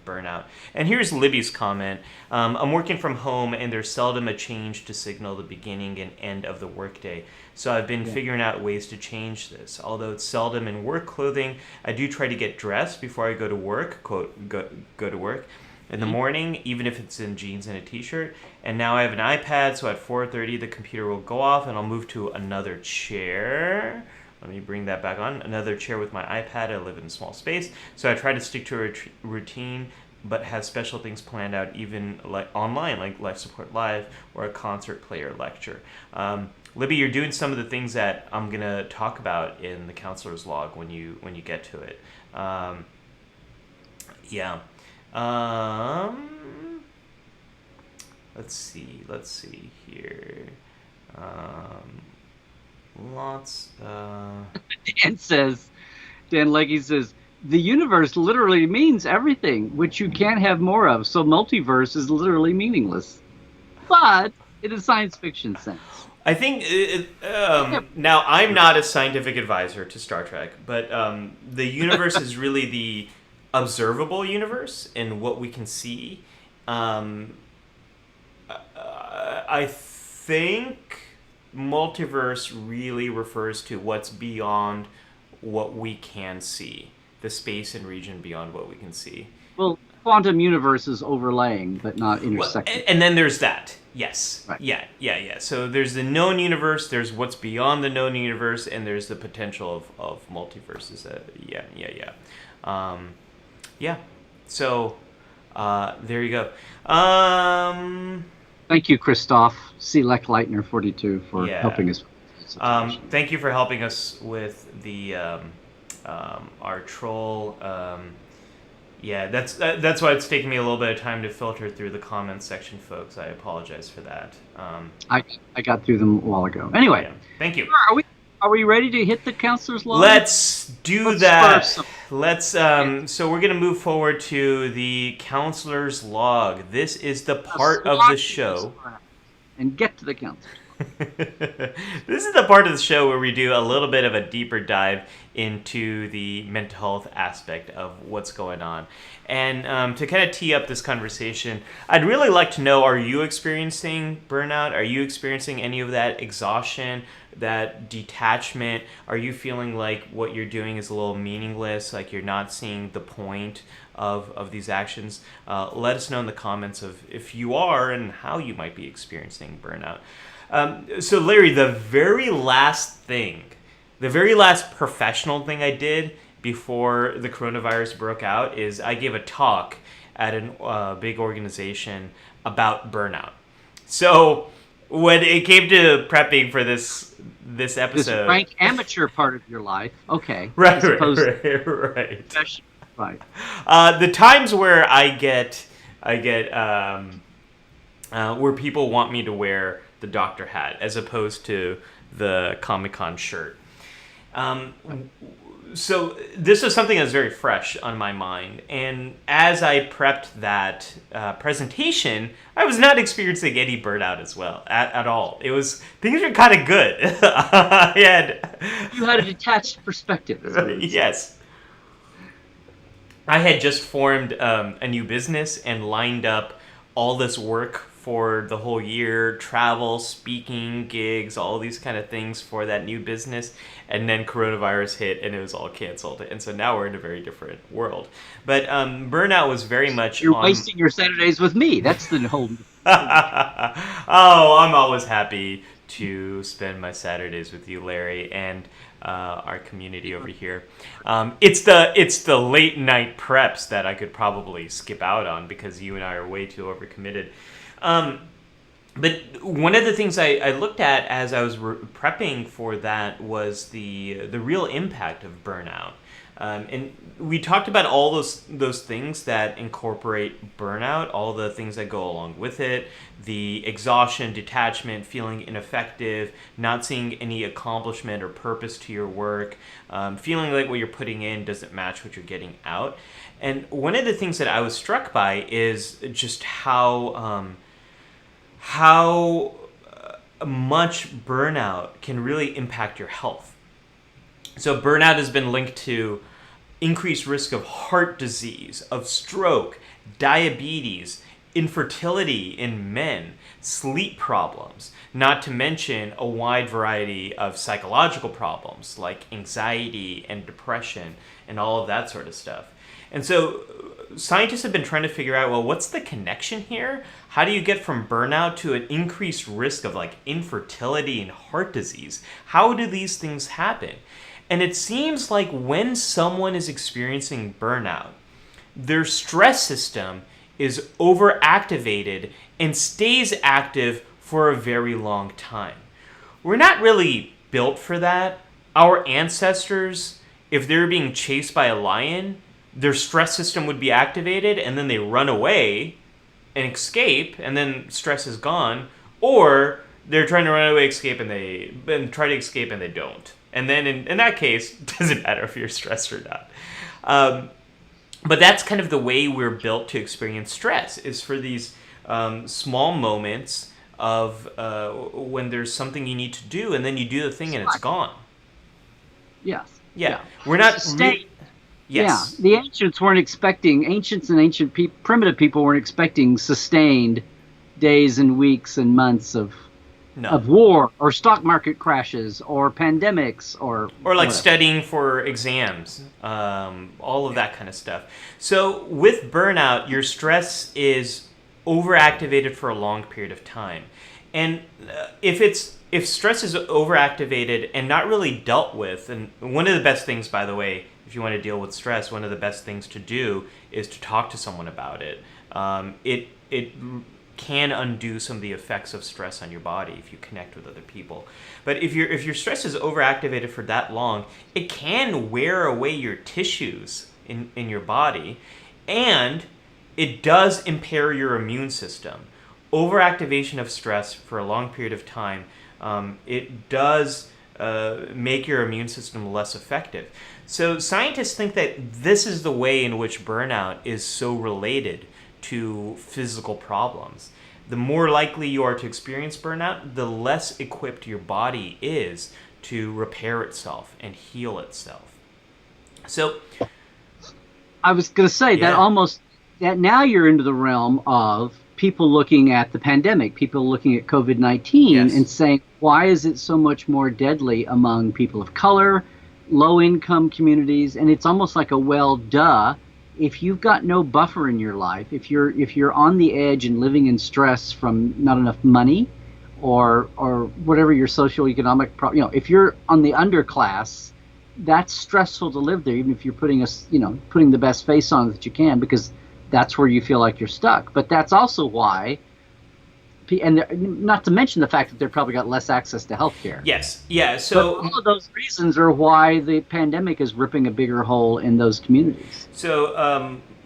burnout. And here's Libby's comment. I'm working from home and there's seldom a change to signal the beginning and end of the workday. So I've been figuring out ways to change this. Although it's seldom in work clothing, I do try to get dressed before I go to work, quote, go to work. In the morning, even if it's in jeans and a t-shirt. And now I have an iPad, so at 4:30 the computer will go off and I'll move to another chair. Let me bring that back on. Another chair with my iPad. I live in a small space, so I try to stick to a routine, but have special things planned out, even like online, like Life Support Live or a concert player lecture. Libby, you're doing some of the things that I'm gonna talk about in the counselor's log when you get to it. Let's see here. Dan Legge says, the universe literally means everything, which you can't have more of, so multiverse is literally meaningless. But in a science fiction sense. I think, now I'm not a scientific advisor to Star Trek, but the universe is really the observable universe and what we can see. I think multiverse really refers to what's beyond what we can see, the space and region beyond what we can see. Well, quantum universe is overlaying, but not Well, intersecting. and then there's that. Yes. Right. Yeah. So there's the known universe, there's what's beyond the known universe, and there's the potential of multiverses. Yeah. So there you go. Thank you, Christoph Select Leitner 42 for helping us. Thank you for helping us with the our troll. That's why it's taking me a little bit of time to filter through the comments section, folks. I apologize for that. I got through them a while ago. Anyway, thank you. Are we ready to hit the counselor's log? Let's do that. Let's. So we're gonna move forward to the counselor's log. This is the part of the show. And get to the counselor's log. This is the part of the show where we do a little bit of a deeper dive into the mental health aspect of what's going on. And to kind of tee up this conversation, I'd really like to know, are you experiencing burnout? Are you experiencing any of that exhaustion, that detachment? Are you feeling like what you're doing is a little meaningless, like you're not seeing the point of these actions? Let us know in the comments of if you are and how you might be experiencing burnout. So Larry, the very last professional thing I did before the coronavirus broke out is I gave a talk at a big organization about burnout. So when it came to prepping for this episode, this rank amateur part of your life, okay, right. The times where I get where people want me to wear the doctor hat as opposed to the Comic-Con shirt. So this was something that was very fresh on my mind. And as I prepped that presentation, I was not experiencing any burnout as well, at all. Things were kind of good. You had a detached perspective. Yes. I had just formed a new business and lined up all this work for the whole year, travel, speaking, gigs, all these kind of things for that new business. And then coronavirus hit and it was all canceled. And so now we're in a very different world. But burnout was very much You're wasting your Saturdays with me. That's the whole... Oh, I'm always happy to spend my Saturdays with you, Larry, and our community over here. It's the late night preps that I could probably skip out on because you and I are way too overcommitted. But one of the things I looked at as I was prepping for that was the real impact of burnout. And we talked about all those things that incorporate burnout, all the things that go along with it, the exhaustion, detachment, feeling ineffective, not seeing any accomplishment or purpose to your work, feeling like what you're putting in doesn't match what you're getting out. And one of the things that I was struck by is just how much burnout can really impact your health. So burnout has been linked to increased risk of heart disease, of stroke, diabetes, infertility in men, sleep problems, not to mention a wide variety of psychological problems like anxiety and depression and all of that sort of stuff. And so scientists have been trying to figure out, well, what's the connection here? How do you get from burnout to an increased risk of like infertility and heart disease? How do these things happen? And it seems like when someone is experiencing burnout, their stress system is overactivated and stays active for a very long time. We're not really built for that. Our ancestors, if they were being chased by a lion, their stress system would be activated and then they run away and escape and then stress is gone, or they're trying to run away, escape, and they try to escape and they don't. And then in that case, it doesn't matter if you're stressed or not. But that's kind of the way we're built to experience stress, is for these small moments of when there's something you need to do, and then you do the thing and it's gone. Yes. Yeah. We're not... Yes. Yeah, the ancients weren't expecting, primitive people weren't expecting sustained days and weeks and months of No. of war or stock market crashes or pandemics or Or like whatever. studying for exams, all of that kind of stuff. So with burnout, your stress is overactivated for a long period of time, and if stress is overactivated and not really dealt with, and one of the best things, by the way, if you want to deal with stress, one of the best things to do is to talk to someone about it. It can undo some of the effects of stress on your body if you connect with other people. But if your stress is overactivated for that long, it can wear away your tissues in your body, and it does impair your immune system. Overactivation of stress for a long period of time, it does make your immune system less effective. So scientists think that this is the way in which burnout is so related to physical problems. The more likely you are to experience burnout, the less equipped your body is to repair itself and heal itself. So, I was going to say that yeah. almost that now you're into the realm of people looking at the pandemic, people looking at COVID-19 Yes. and saying, why is it so much more deadly among people of color, low income communities? And it's almost like a well, duh. If you've got no buffer in your life, if you're on the edge and living in stress from not enough money or whatever your social economic if you're on the underclass, that's stressful to live there, even if you're putting the best face on that you can, because that's where you feel like you're stuck. But that's also why, and not to mention the fact that they've probably got less access to healthcare. Yes. Yeah. But So all of those reasons are why the pandemic is ripping a bigger hole in those communities.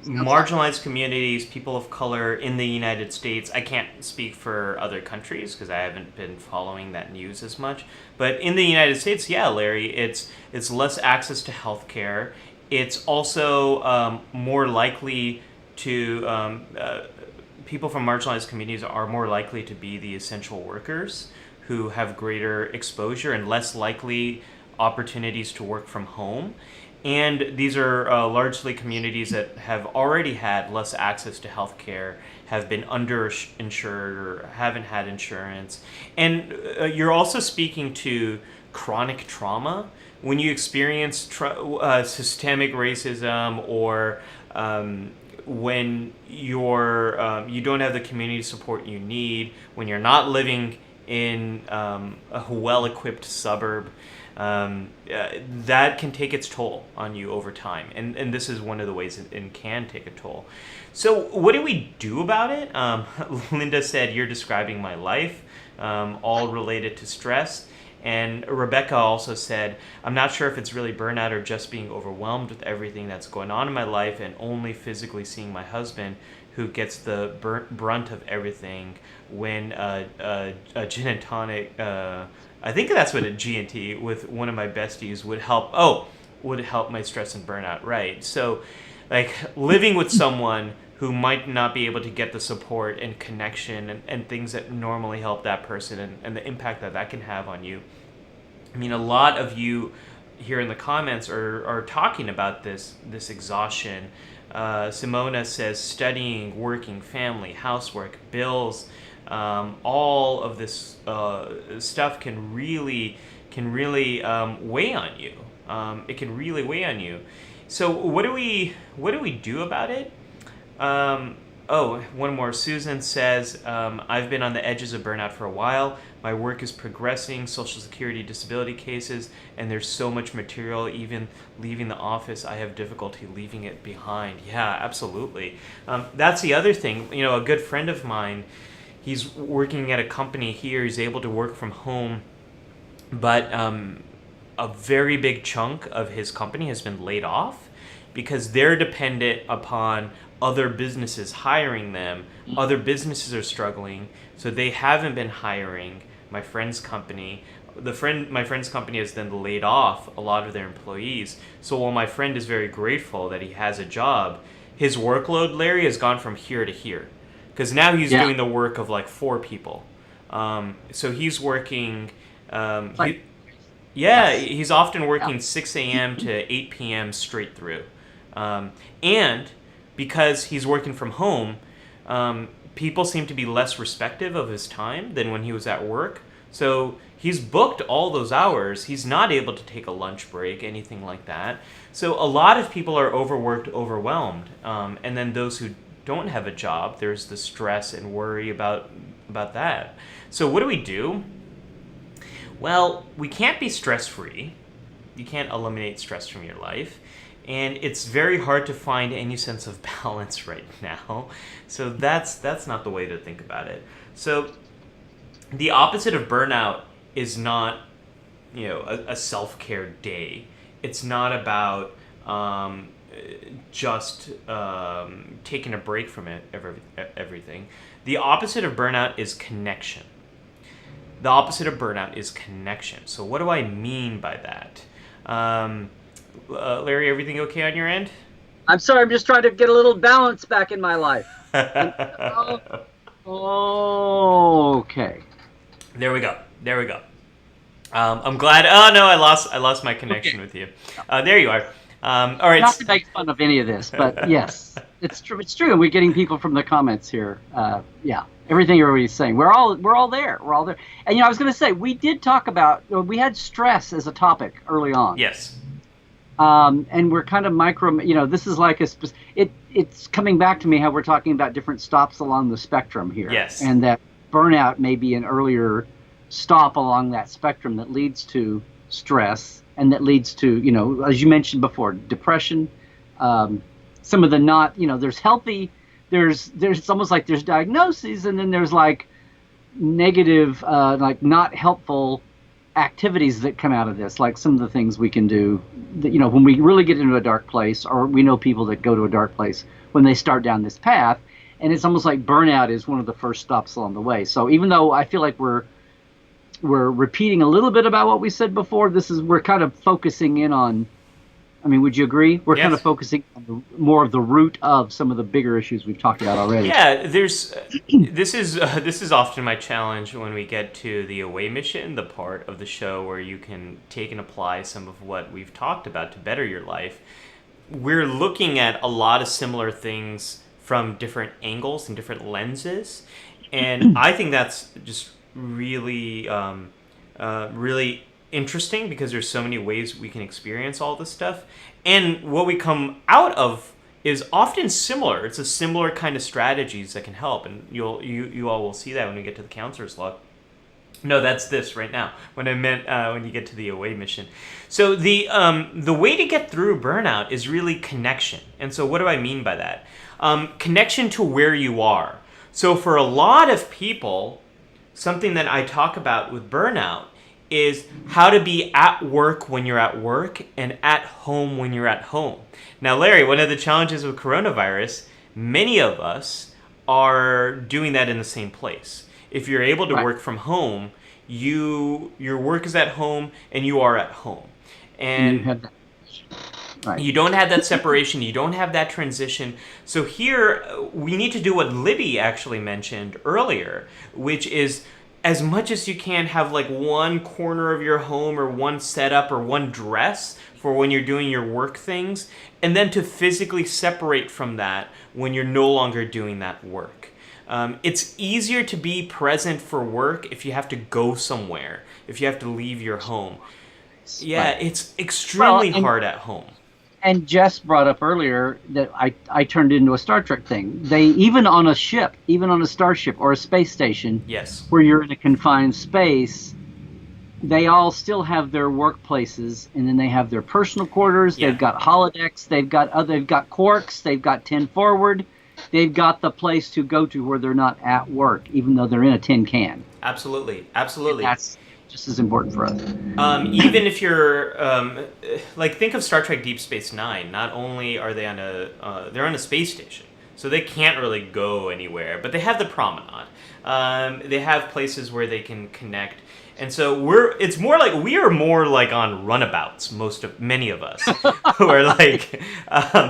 marginalized communities, people of color in the United States. I can't speak for other countries because I haven't been following that news as much. But in the United States, yeah, Larry, it's less access to healthcare. It's also more likely to people from marginalized communities are more likely to be the essential workers who have greater exposure and less likely opportunities to work from home. And these are largely communities that have already had less access to healthcare, have been underinsured, or haven't had insurance. And you're also speaking to chronic trauma. When you experience systemic racism, or when you don't have the community support you need, when you're not living in a well-equipped suburb, that can take its toll on you over time. And this is one of the ways it can take a toll. So what do we do about it? Linda said, you're describing my life, all related to stress. And Rebecca also said, I'm not sure if it's really burnout or just being overwhelmed with everything that's going on in my life and only physically seeing my husband, who gets the brunt of everything when a gin and tonic, I think that's what a G&T with one of my besties would help. Would help my stress and burnout, right? So, like, living with someone who might not be able to get the support and connection and things that normally help that person, and the impact that can have on you. I mean, a lot of you here in the comments are talking about this exhaustion. Simona says studying, working, family, housework, bills, all of this stuff can really weigh on you. It can really weigh on you. So what do we do about it? One more. Susan says, I've been on the edges of burnout for a while. My work is progressing, Social Security disability cases, and there's so much material. Even leaving the office, I have difficulty leaving it behind. Yeah, absolutely. That's the other thing. A good friend of mine, he's working at a company here. He's able to work from home, but a very big chunk of his company has been laid off because they're dependent upon other businesses hiring them. Other businesses are struggling, so they haven't been hiring my friend's company. My friend's company has then laid off a lot of their employees. So while my friend is very grateful that he has a job, his workload, Larry, has gone from here to here. Because now he's doing the work of like 4 people. So he's working... he's often working 6 a.m. to 8 p.m. straight through. And because he's working from home, people seem to be less respective of his time than when he was at work. So he's booked all those hours. He's not able to take a lunch break, anything like that. So a lot of people are overworked, overwhelmed. And then those who don't have a job, there's the stress and worry about that. So what do? Well, we can't be stress-free. You can't eliminate stress from your life. And it's very hard to find any sense of balance right now. So that's not the way to think about it. So the opposite of burnout is not, a self-care day. It's not about just taking a break from everything. The opposite of burnout is connection. The opposite of burnout is connection. So what do I mean by that? Larry, everything okay on your end? I'm sorry, I'm just trying to get a little balance back in my life. Okay. There we go. I'm glad. Oh no, I lost my connection with you. There you are. All right. Not to make fun of any of this, but yes, it's true. It's true. We're getting people from the comments here. Yeah, everything everybody's saying. We're all there. We're all there. And I was going to say we did talk about we had stress as a topic early on. Yes. And we're kind of this is like it's coming back to me how we're talking about different stops along the spectrum here. Yes. And that burnout may be an earlier stop along that spectrum that leads to stress and that leads to, as you mentioned before, depression. Some of the there's healthy, there's it's almost like there's diagnoses and then there's like negative, like not helpful activities that come out of this, like some of the things we can do that, when we really get into a dark place, or we know people that go to a dark place when they start down this path, and it's almost like burnout is one of the first stops along the way. So even though I feel like we're repeating a little bit about what we said before, we're kind of focusing in on, would you agree? We're kind of focusing on more of the root of some of the bigger issues we've talked about already. Yeah, this is often my challenge when we get to the away mission, the part of the show where you can take and apply some of what we've talked about to better your life. We're looking at a lot of similar things from different angles and different lenses, and I think that's just really, really interesting because there's so many ways we can experience all this stuff, and what we come out of is often similar. It's a similar kind of strategies that can help, and you all will see that when we get to the counselor's log. No, that's this right now. When I meant when you get to the away mission. So the way to get through burnout is really connection. And so what do I mean by that? Connection to where you are. So for a lot of people, something that I talk about with burnout is how to be at work when you're at work and at home when you're at home. Now, Larry, one of the challenges with coronavirus, many of us are doing that in the same place. If you're able to work from home, your work is at home and you are at home. And you don't have that separation, you don't have that transition. So here, we need to do what Libby actually mentioned earlier, which is as much as you can have like one corner of your home or one setup or one dress for when you're doing your work things, and then to physically separate from that when you're no longer doing that work. It's easier to be present for work if you have to go somewhere, if you have to leave your home. Yeah, it's extremely hard at home. And Jess brought up earlier that I turned into a Star Trek thing. They, even on a ship, even on a starship or a space station, yes, where you're in a confined space, they all still have their workplaces, and then they have their personal quarters. Yeah. They've got holodecks. They've got quarks. They've got 10 forward. They've got the place to go to where they're not at work, even though they're in a tin can. Absolutely. And that's just as important for us. Even if you're think of Star Trek Deep Space Nine. Not only are they they're on a space station, so they can't really go anywhere, but they have the promenade. They have places where they can connect. And so it's more like we are more like on runabouts. Many of us, we're like,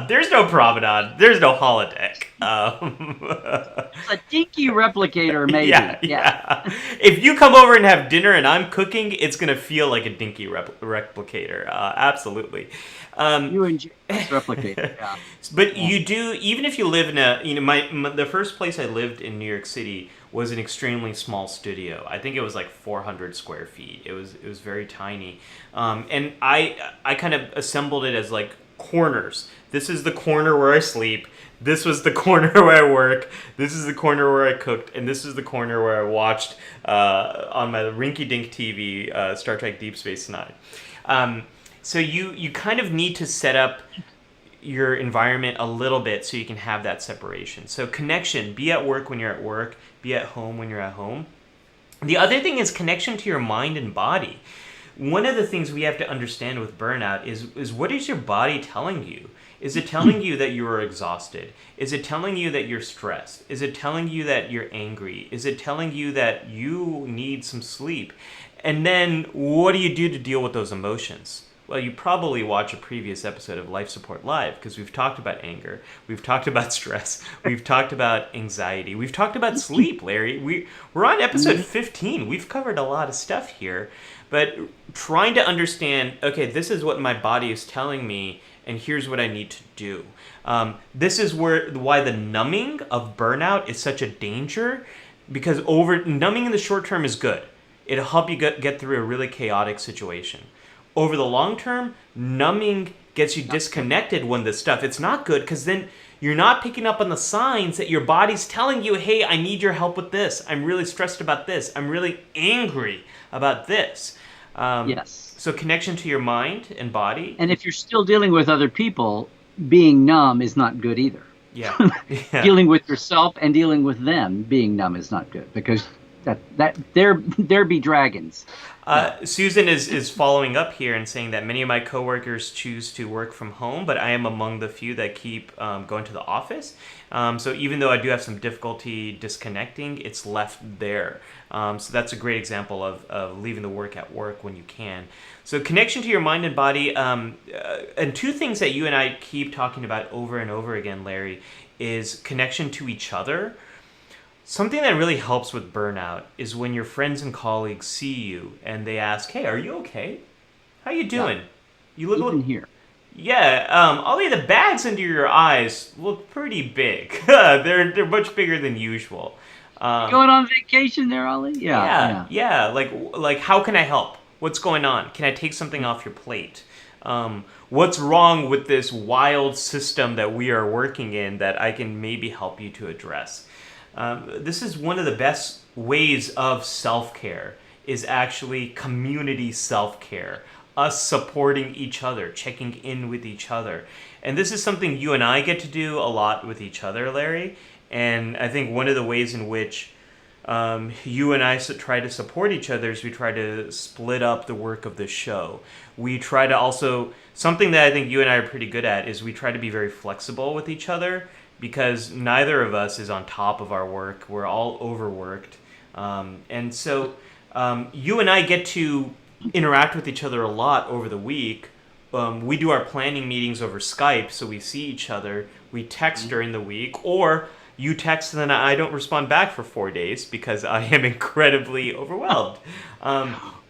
there's no promenade, there's no holodeck. It's a dinky replicator, maybe. Yeah. If you come over and have dinner and I'm cooking, it's gonna feel like a dinky replicator. Absolutely. You enjoy this replicator, But you do, even if you live in the first place I lived in New York City was an extremely small studio. I think it was like 400 square feet. It was very tiny, and I kind of assembled it as like corners. This is the corner where I sleep. This was the corner where I work. This is the corner where I cooked, and this is the corner where I watched on my rinky-dink TV Star Trek Deep Space Nine. So you kind of need to set up your environment a little bit so you can have that separation. So connection, be at work when you're at work, be at home when you're at home. The other thing is connection to your mind and body. One of the things we have to understand with burnout is what is your body telling you? Is it telling you that you are exhausted? Is it telling you that you're stressed? Is it telling you that you're angry? Is it telling you that you need some sleep? And then what do you do to deal with those emotions? Well, you probably watch a previous episode of Life Support Live because we've talked about anger, we've talked about stress, we've talked about anxiety, we've talked about sleep, Larry. We're on episode 15. We've covered a lot of stuff here, but trying to understand, okay, this is what my body is telling me, and here's what I need to do. This is why the numbing of burnout is such a danger, because numbing in the short term is good. It'll help you get through a really chaotic situation. Over the long term, numbing gets you disconnected when this stuff. It's not good because then you're not picking up on the signs that your body's telling you, hey, I need your help with this. I'm really stressed about this. I'm really angry about this. Yes. So connection to your mind and body. And if you're still dealing with other people, being numb is not good either. Yeah. Dealing with yourself and dealing with them, being numb is not good because there be dragons. Susan is following up here and saying that many of my coworkers choose to work from home, but I am among the few that keep going to the office. So even though I do have some difficulty disconnecting, it's left there. So that's a great example of leaving the work at work when you can. So connection to your mind and body, and two things that you and I keep talking about over and over again, Larry, is connection to each other. Something that really helps with burnout is when your friends and colleagues see you and they ask, hey, are you okay? How you doing? Yeah. You look Even here. Yeah, Ollie, the bags under your eyes look pretty big. They're much bigger than usual. Going on vacation there, Ollie? Yeah. Like how can I help? What's going on? Can I take something off your plate? What's wrong with this wild system that we are working in that I can maybe help you to address? This is one of the best ways of self-care, is actually community self-care, us supporting each other, checking in with each other. And this is something you and I get to do a lot with each other, Larry. And I think one of the ways in which you and I try to support each other is we try to split up the work of the show. We try to also, something that I think you and I are pretty good at is we try to be very flexible with each other, because neither of us is on top of our work. We're all overworked. And so you and I get to interact with each other a lot over the week. We do our planning meetings over Skype, so we see each other. We text during the week, or you text and then I don't respond back for 4 days because I am incredibly overwhelmed.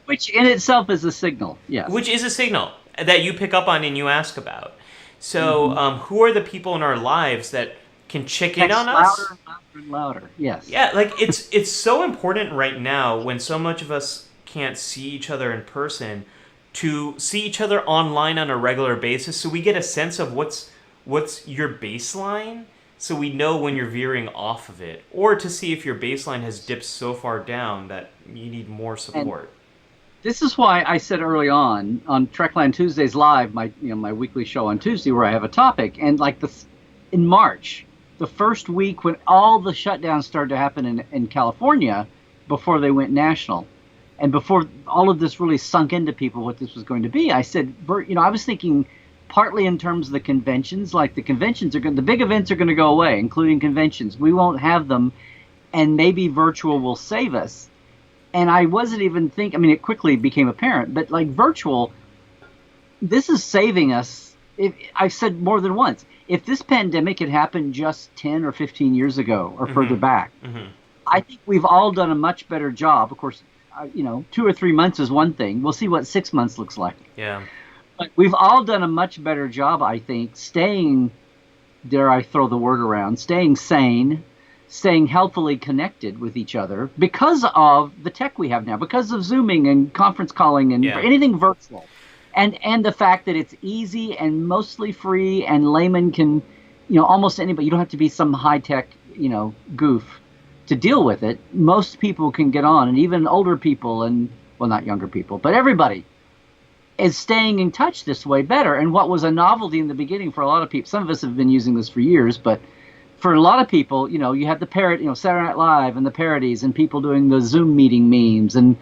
Which in itself is a signal, yes. Which is a signal that you pick up on and you ask about. So who are the people in our lives that can check in on us? Louder and louder, yes. Yeah, like it's so important right now when so much of us can't see each other in person to see each other online on a regular basis so we get a sense of what's your baseline, so we know when you're veering off of it, or to see if your baseline has dipped so far down that you need more support. And this is why I said early on Trekland Tuesdays Live, my weekly show on Tuesday, where I have a topic, and in March, the first week when all the shutdowns started to happen in California, before they went national, and before all of this really sunk into people what this was going to be, I said, I was thinking partly in terms of the conventions, like the big events are going to go away, including conventions. We won't have them, and maybe virtual will save us. And I wasn't even thinking, it quickly became apparent, but like virtual, this is saving us. I've said more than once, if this pandemic had happened just 10 or 15 years ago or further back, I think we've all done a much better job. Of course, 2 or 3 months is one thing. We'll see what 6 months looks like. Yeah. But we've all done a much better job, I think, staying, dare I throw the word around, staying sane, staying healthily connected with each other because of the tech we have now, because of Zooming and conference calling and Yeah. anything virtual. And the fact that it's easy and mostly free and layman can, almost anybody, you don't have to be some high tech, goof to deal with it. Most people can get on, and even older people and, well, not younger people, but everybody is staying in touch this way better. And what was a novelty in the beginning for a lot of people, some of us have been using this for years, but for a lot of people, you had the Saturday Night Live and the parodies and people doing the Zoom meeting memes and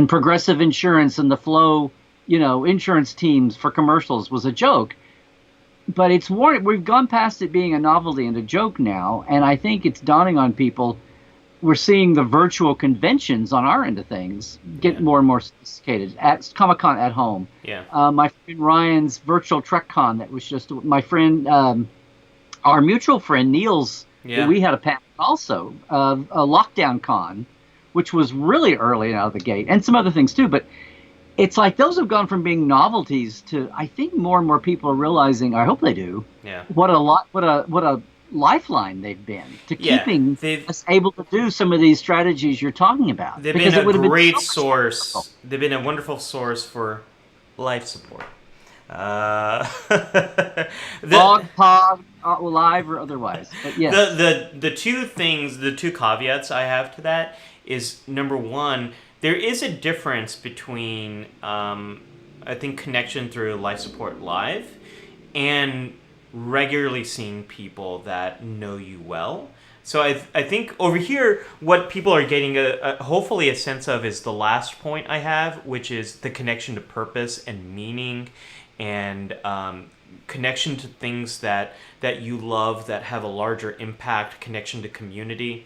Progressive Insurance and the Flow, insurance teams for commercials was a joke. But we've gone past it being a novelty and a joke now, and I think it's dawning on people. We're seeing the virtual conventions on our end of things get more and more sophisticated. At Comic-Con at home. Yeah. My friend Ryan's virtual Trekland that was just my friend, our mutual friend Neil's. Yeah. We had a panel also of a Lockdown Con, which was really early out of the gate, and some other things too. But it's like those have gone from being novelties to, I think, more and more people are realizing. I hope they do. Yeah. What a lifeline they've been to keeping us able to do some of these strategies you're talking about. They've been a great source. They've been a wonderful source for life support. Blog, pod, live or otherwise. But yes. The two caveats I have to that is, number one, there is a difference between I think connection through life support live and regularly seeing people that know you well. So I think over here, what people are getting hopefully a sense of is the last point I have, which is the connection to purpose and meaning, and connection to things that you love that have a larger impact, connection to community.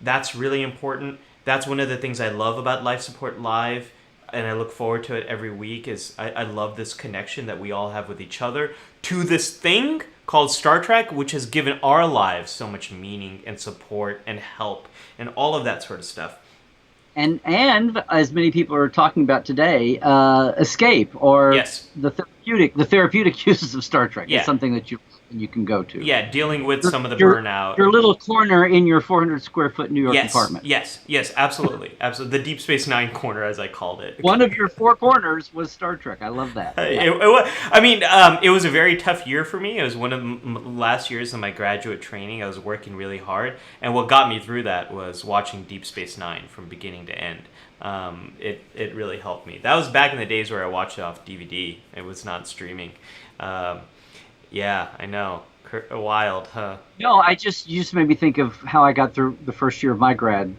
That's really important. That's one of the things I love about Life Support Live, and I look forward to it every week, is I love this connection that we all have with each other to this thing called Star Trek, which has given our lives so much meaning and support and help and all of that sort of stuff. And as many people are talking about today, escape or the therapeutic uses of Star Trek is something that you can go to. Yeah, dealing with some of the burnout. Your little corner in your 400 square foot New York apartment. Yes, absolutely. Absolutely. The Deep Space Nine corner, as I called it. One of your four corners was Star Trek. I love that. It was a very tough year for me. It was one of the last years of my graduate training. I was working really hard. And what got me through that was watching Deep Space Nine from beginning to end. It really helped me. That was back in the days where I watched it off DVD. It was not streaming. Yeah, I know. Wild, huh? No, you just made me think of how I got through the first year of my grad.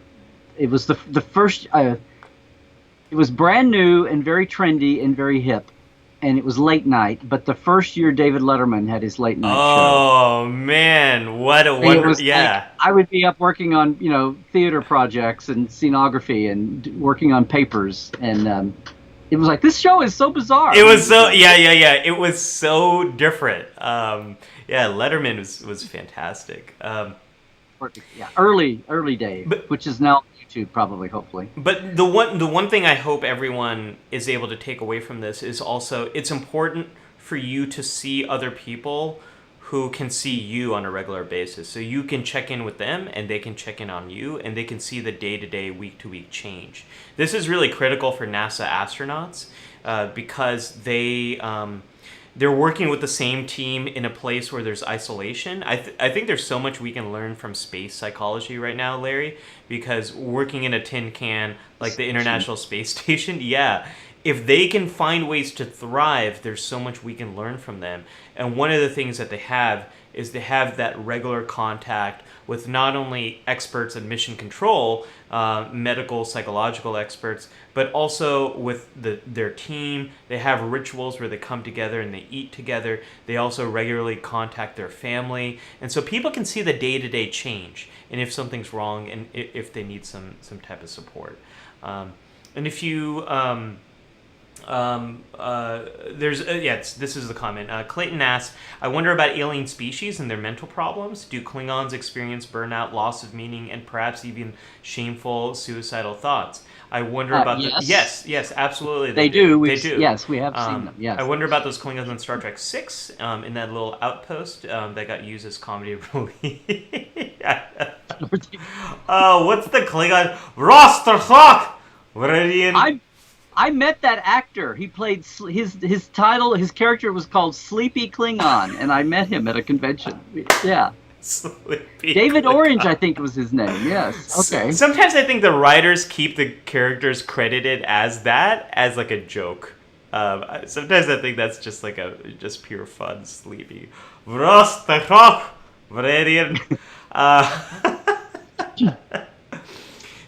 It was the first. It was brand new and very trendy and very hip, and it was late night. But the first year David Letterman had his late night show. Oh man, what a wonder! Like, I would be up working on theater projects and scenography and working on papers and. It was like, this show is so bizarre. It was so, It was so different. Letterman was fantastic. Early day, which is now YouTube probably, hopefully. But the one thing I hope everyone is able to take away from this is also, it's important for you to see other people who can see you on a regular basis. So you can check in with them and they can check in on you and they can see the day-to-day, week-to-week change. This is really critical for NASA astronauts because they're working with the same team in a place where there's isolation. I think there's so much we can learn from space psychology right now, Larry, because working in a tin can like the International Space Station, if they can find ways to thrive, there's so much we can learn from them. And one of the things that they have is they have that regular contact with not only experts in mission control, medical, psychological experts, but also with their team. They have rituals where they come together and they eat together. They also regularly contact their family. And so people can see the day-to-day change and if something's wrong and if they need some type of support. And if you... This is the comment. Clayton asks, I wonder about alien species and their mental problems. Do Klingons experience burnout, loss of meaning, and perhaps even shameful suicidal thoughts? I wonder about yes. Yes, absolutely. They do. They do. Yes, we have seen them. Yes. I wonder about those Klingons on Star Trek 6 in that little outpost that got used as comedy relief. What's the Klingon? Rosterhawk! I met that actor. He played his title. His character was called Sleepy Klingon, and I met him at a convention. Yeah. Sleepy David Klingon. Orange, I think was his name. Yes. Okay. Sometimes I think the writers keep the characters credited as that as like a joke. Sometimes I think that's just like just pure fun. Sleepy. Rosterhawk!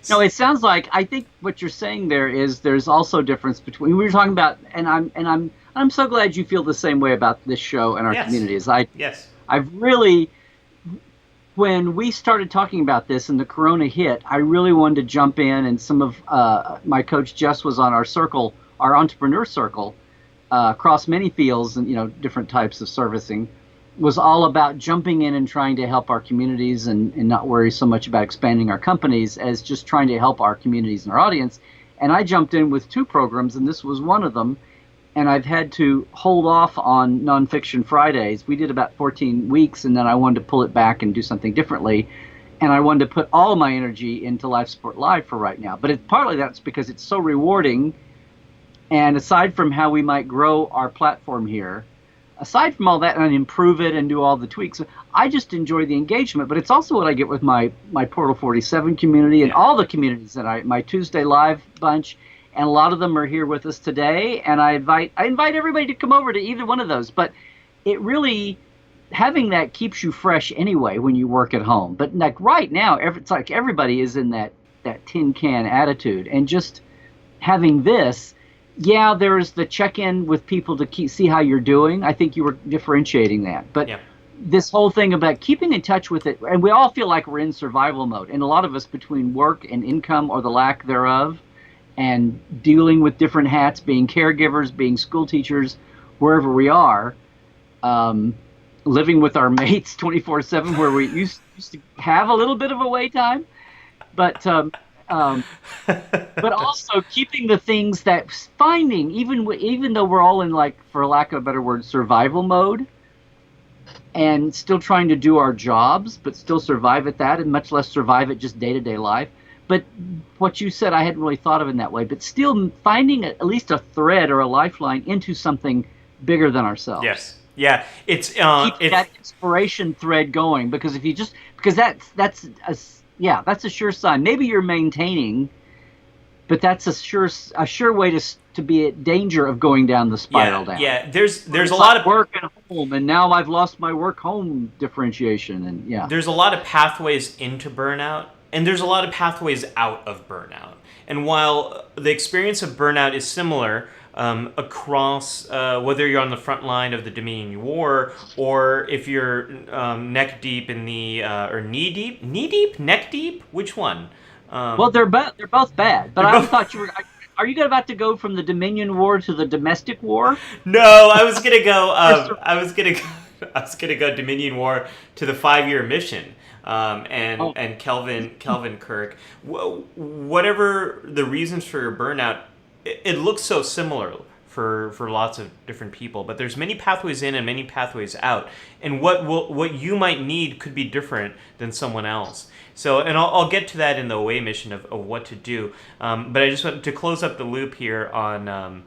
No, it sounds like, I think what you're saying there is there's also difference between, we were talking about, and I'm so glad you feel the same way about this show and our community as I. Yes. I've really, when we started talking about this and the corona hit, I really wanted to jump in, and some of my coach Jess was on our circle, our entrepreneur circle, across many fields and different types of servicing, was all about jumping in and trying to help our communities and not worry so much about expanding our companies as just trying to help our communities and our audience. And I jumped in with 2 programs, and this was one of them. And I've had to hold off on Nonfiction Fridays. We did about 14 weeks, and then I wanted to pull it back and do something differently. And I wanted to put all my energy into Life Support Live for right now. But partly that's because it's so rewarding. And aside from how we might grow our platform here, aside from all that and improve it and do all the tweaks, I just enjoy the engagement. But it's also what I get with my Portal 47 community and all the communities that my Tuesday Live bunch, and a lot of them are here with us today. And I invite everybody to come over to either one of those. But it really, having that keeps you fresh anyway when you work at home. But like right now, it's like everybody is in that tin can attitude, and just having this. Yeah, there's the check-in with people to see how you're doing. I think you were differentiating that. But this whole thing about keeping in touch with it, and we all feel like we're in survival mode. And a lot of us, between work and income or the lack thereof, and dealing with different hats, being caregivers, being school teachers, wherever we are, living with our mates 24/7, where we used to have a little bit of away time. But but also keeping the things that finding, even though we're all in, like, for lack of a better word, survival mode, and still trying to do our jobs, but still survive at that, and much less survive at just day-to-day life. But what you said, I hadn't really thought of in that way, but still finding at least a thread or a lifeline into something bigger than ourselves. Yes. Yeah. It's keep that inspiration thread going, because if you just, because that's a sure sign. Maybe you're maintaining, but that's a sure way to be at danger of going down the spiral down. Yeah, there's a lot of work and home, and now I've lost my work-home differentiation, and there's a lot of pathways into burnout, and there's a lot of pathways out of burnout. And while the experience of burnout is similar across whether you're on the front line of the Dominion War, or if you're neck deep in the or knee deep, neck deep, which one? Well, they're both bad. But I thought you were. Are you about to go from the Dominion War to the domestic war? No, I was gonna go. I was gonna go Dominion War to the 5-year mission. And Kelvin Kirk. Whatever the reasons for your burnout, it looks so similar for lots of different people, but there's many pathways in and many pathways out, and what you might need could be different than someone else. So, and I'll get to that in the away mission of what to do, but I just want to close up the loop here on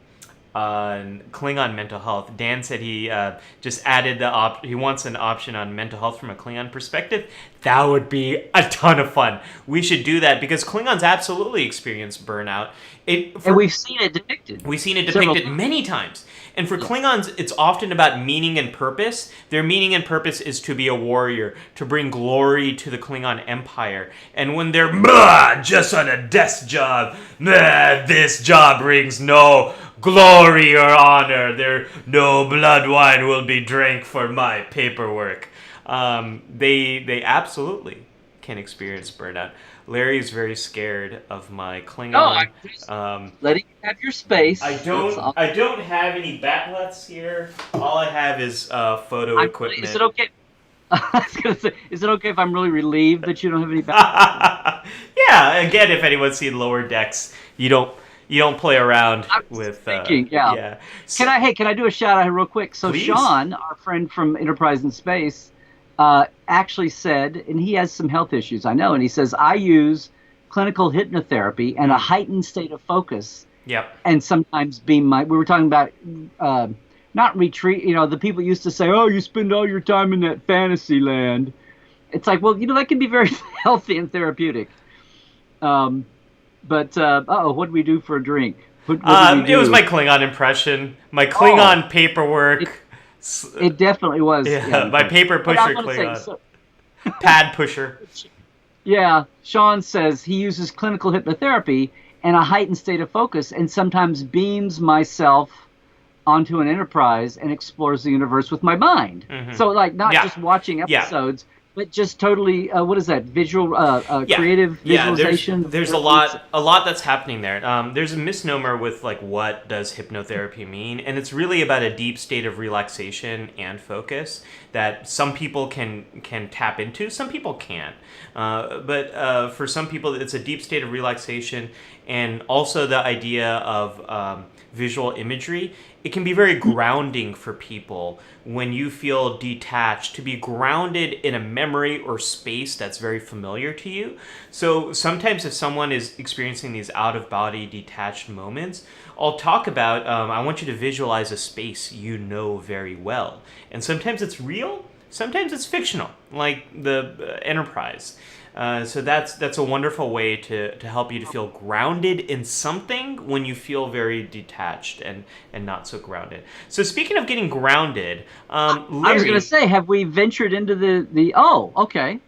Klingon mental health. Dan said he just added he wants an option on mental health from a Klingon perspective. That would be a ton of fun. We should do that, because Klingons absolutely experience burnout. And we've seen it depicted. We've seen it depicted many times. And for Klingons, it's often about meaning and purpose. Their meaning and purpose is to be a warrior, to bring glory to the Klingon Empire. And when they're just on a desk job, this job brings no glory or honor. No blood wine will be drank for my paperwork. They absolutely can experience burnout. Larry is very scared of my Klingon. No, I'm just letting you have your space. I don't have any batlets here. All I have is photo equipment. Is it okay? I was gonna say, is it okay if I'm really relieved that you don't have any batlets? Yeah. Again, if anyone's seen Lower Decks, you don't play around with. Thinking, yeah. So, Can I do a shout out real quick? So please. Sean, our friend from Enterprise in Space, actually said, and he has some health issues, I know, and he says, I use clinical hypnotherapy and a heightened state of focus. Yep. And sometimes we were talking about not retreat. The people used to say, oh, you spend all your time in that fantasy land. It's like, well, that can be very healthy and therapeutic. But what do we do for a drink? What do? It was my Klingon impression, my Klingon paperwork. It definitely was. Yeah, my paper pusher Klingon. Pad pusher. Yeah, Sean says he uses clinical hypnotherapy and a heightened state of focus, and sometimes beams myself onto an Enterprise and explores the universe with my mind. Mm-hmm. So, not just watching episodes, but just totally, what is that, creative visualization? There's a lot that's happening there. There's a misnomer with, what does hypnotherapy mean? And it's really about a deep state of relaxation and focus that some people can tap into, some people can't. But for some people, it's a deep state of relaxation, and also the idea of visual imagery. It can be very grounding for people when you feel detached, to be grounded in a memory or space that's very familiar to you. So sometimes if someone is experiencing these out-of-body detached moments, I'll talk about, I want you to visualize a space you know very well. And sometimes it's real, sometimes it's fictional, like the Enterprise. So that's a wonderful way to help you to feel grounded in something when you feel very detached and not so grounded. So speaking of getting grounded, Larry, I was going to say, have we ventured into the? Oh, okay.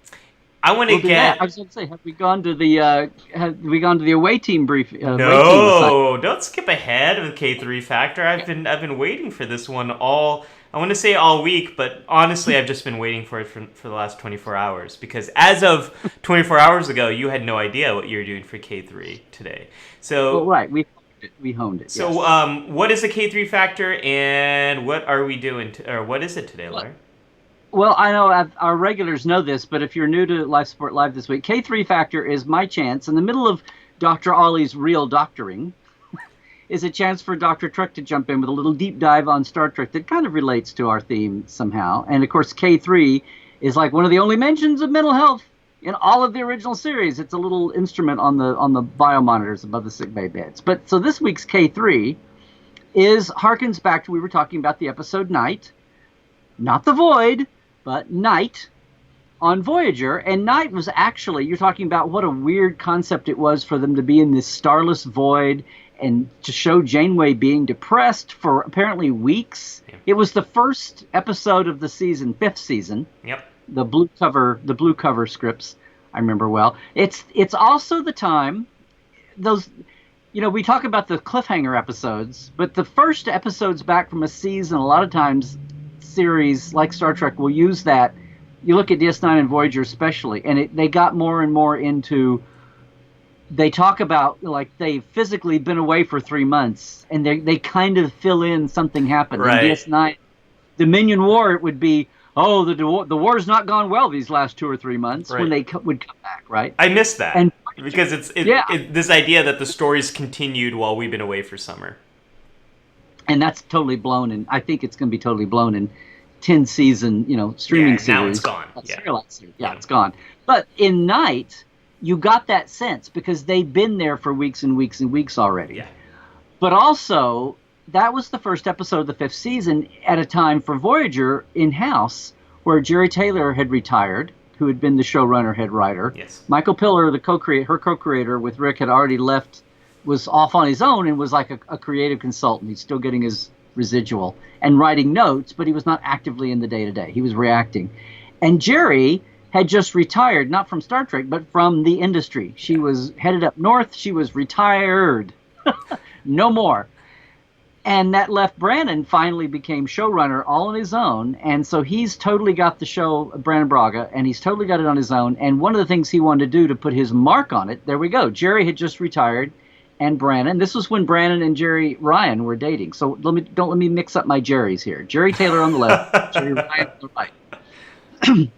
I want to get. I was going to say, have we gone to the away team brief? No, don't skip ahead of the K3 factor. I've been waiting for this one I want to say all week, but honestly, I've just been waiting for it for the last 24 hours, because as of 24 hours ago, you had no idea what you were doing for K3 today. So, well, right, we honed it. So, yes. What is the K3 factor, and what are we doing, or what is it today, Larry? Well, I know our regulars know this, but if you're new to Life Support Live this week, K3 factor is my chance in the middle of Dr. Ollie's real doctoring. Is a chance for Dr. Trek to jump in with a little deep dive on Star Trek that kind of relates to our theme somehow. And, of course, K3 is like one of the only mentions of mental health in all of the original series. It's a little instrument on the biomonitors above the sickbay beds. But so this week's K3 harkens back to, we were talking about the episode Night. Not the Void, but Night on Voyager. And Night was actually, you're talking about what a weird concept it was for them to be in this starless void and to show Janeway being depressed for apparently weeks. Yeah. It was the first episode of the season, 5th season. Yep. The blue cover scripts, I remember well. It's also the time, those, we talk about the cliffhanger episodes, but the first episodes back from a season, a lot of times series like Star Trek will use that. You look at DS9 and Voyager especially, and they got more and more into. They talk about, they've physically been away for 3 months, and they kind of fill in something happened. Right. In DS9, Dominion War, it would be, the war's not gone well these last 2 or 3 months, right, when they would come back, right? I missed that. Because it's this idea that the stories continued while we've been away for summer. And that's totally blown, and I think it's going to be totally blown in 10-season, streaming series. Now it's gone. Yeah, it's gone. But in Night, you got that sense because they've been there for weeks and weeks and weeks already. Yeah. But also, that was the first episode of the 5th season at a time for Voyager in-house where Jerry Taylor had retired, who had been the showrunner, head writer. Yes. Michael Piller, her co-creator with Rick, had already left, was off on his own and was like a creative consultant. He's still getting his residual and writing notes, but he was not actively in the day-to-day. He was reacting. And Jerry had just retired, not from Star Trek, but from the industry. She was headed up north. She was retired. No more. And that left Brannon finally became showrunner all on his own. And so he's totally got the show, Brannon Braga, and he's totally got it on his own. And one of the things he wanted to do to put his mark on it, there we go. Jerry had just retired, and Brannon. This was when Brannon and Jerry Ryan were dating. So don't let me mix up my Jerrys here. Jerry Taylor on the left, Jerry Ryan on the right.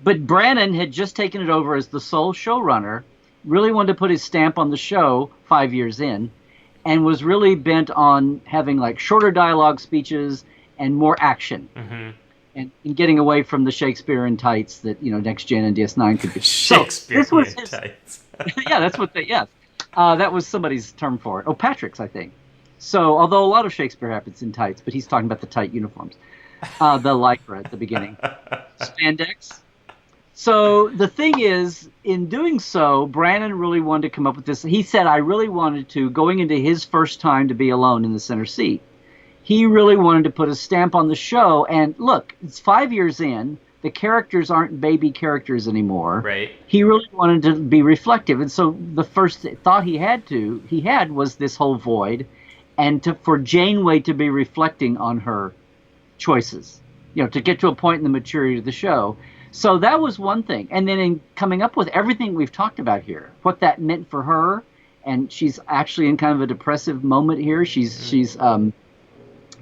But Brannon had just taken it over as the sole showrunner, really wanted to put his stamp on the show 5 years in, and was really bent on having like shorter dialogue speeches and more action, and getting away from the Shakespeare in tights that Next Gen and DS9 could be. Shakespeare in tights. Yeah, that's what they. Yes, that was somebody's term for it. Oh, Patrick's, I think. So, although a lot of Shakespeare happens in tights, but he's talking about the tight uniforms, the lycra at the beginning, spandex. So the thing is, in doing so, Brannon really wanted to come up with this. He said, I really wanted to, going into his first time to be alone in the center seat, he really wanted to put a stamp on the show. And look, it's 5 years in. The characters aren't baby characters anymore. Right. He really wanted to be reflective. And so the first thought he had was this whole void, and for Janeway to be reflecting on her choices, to get to a point in the maturity of the show. So that was one thing. And then in coming up with everything we've talked about here, what that meant for her, and she's actually in kind of a depressive moment here. She's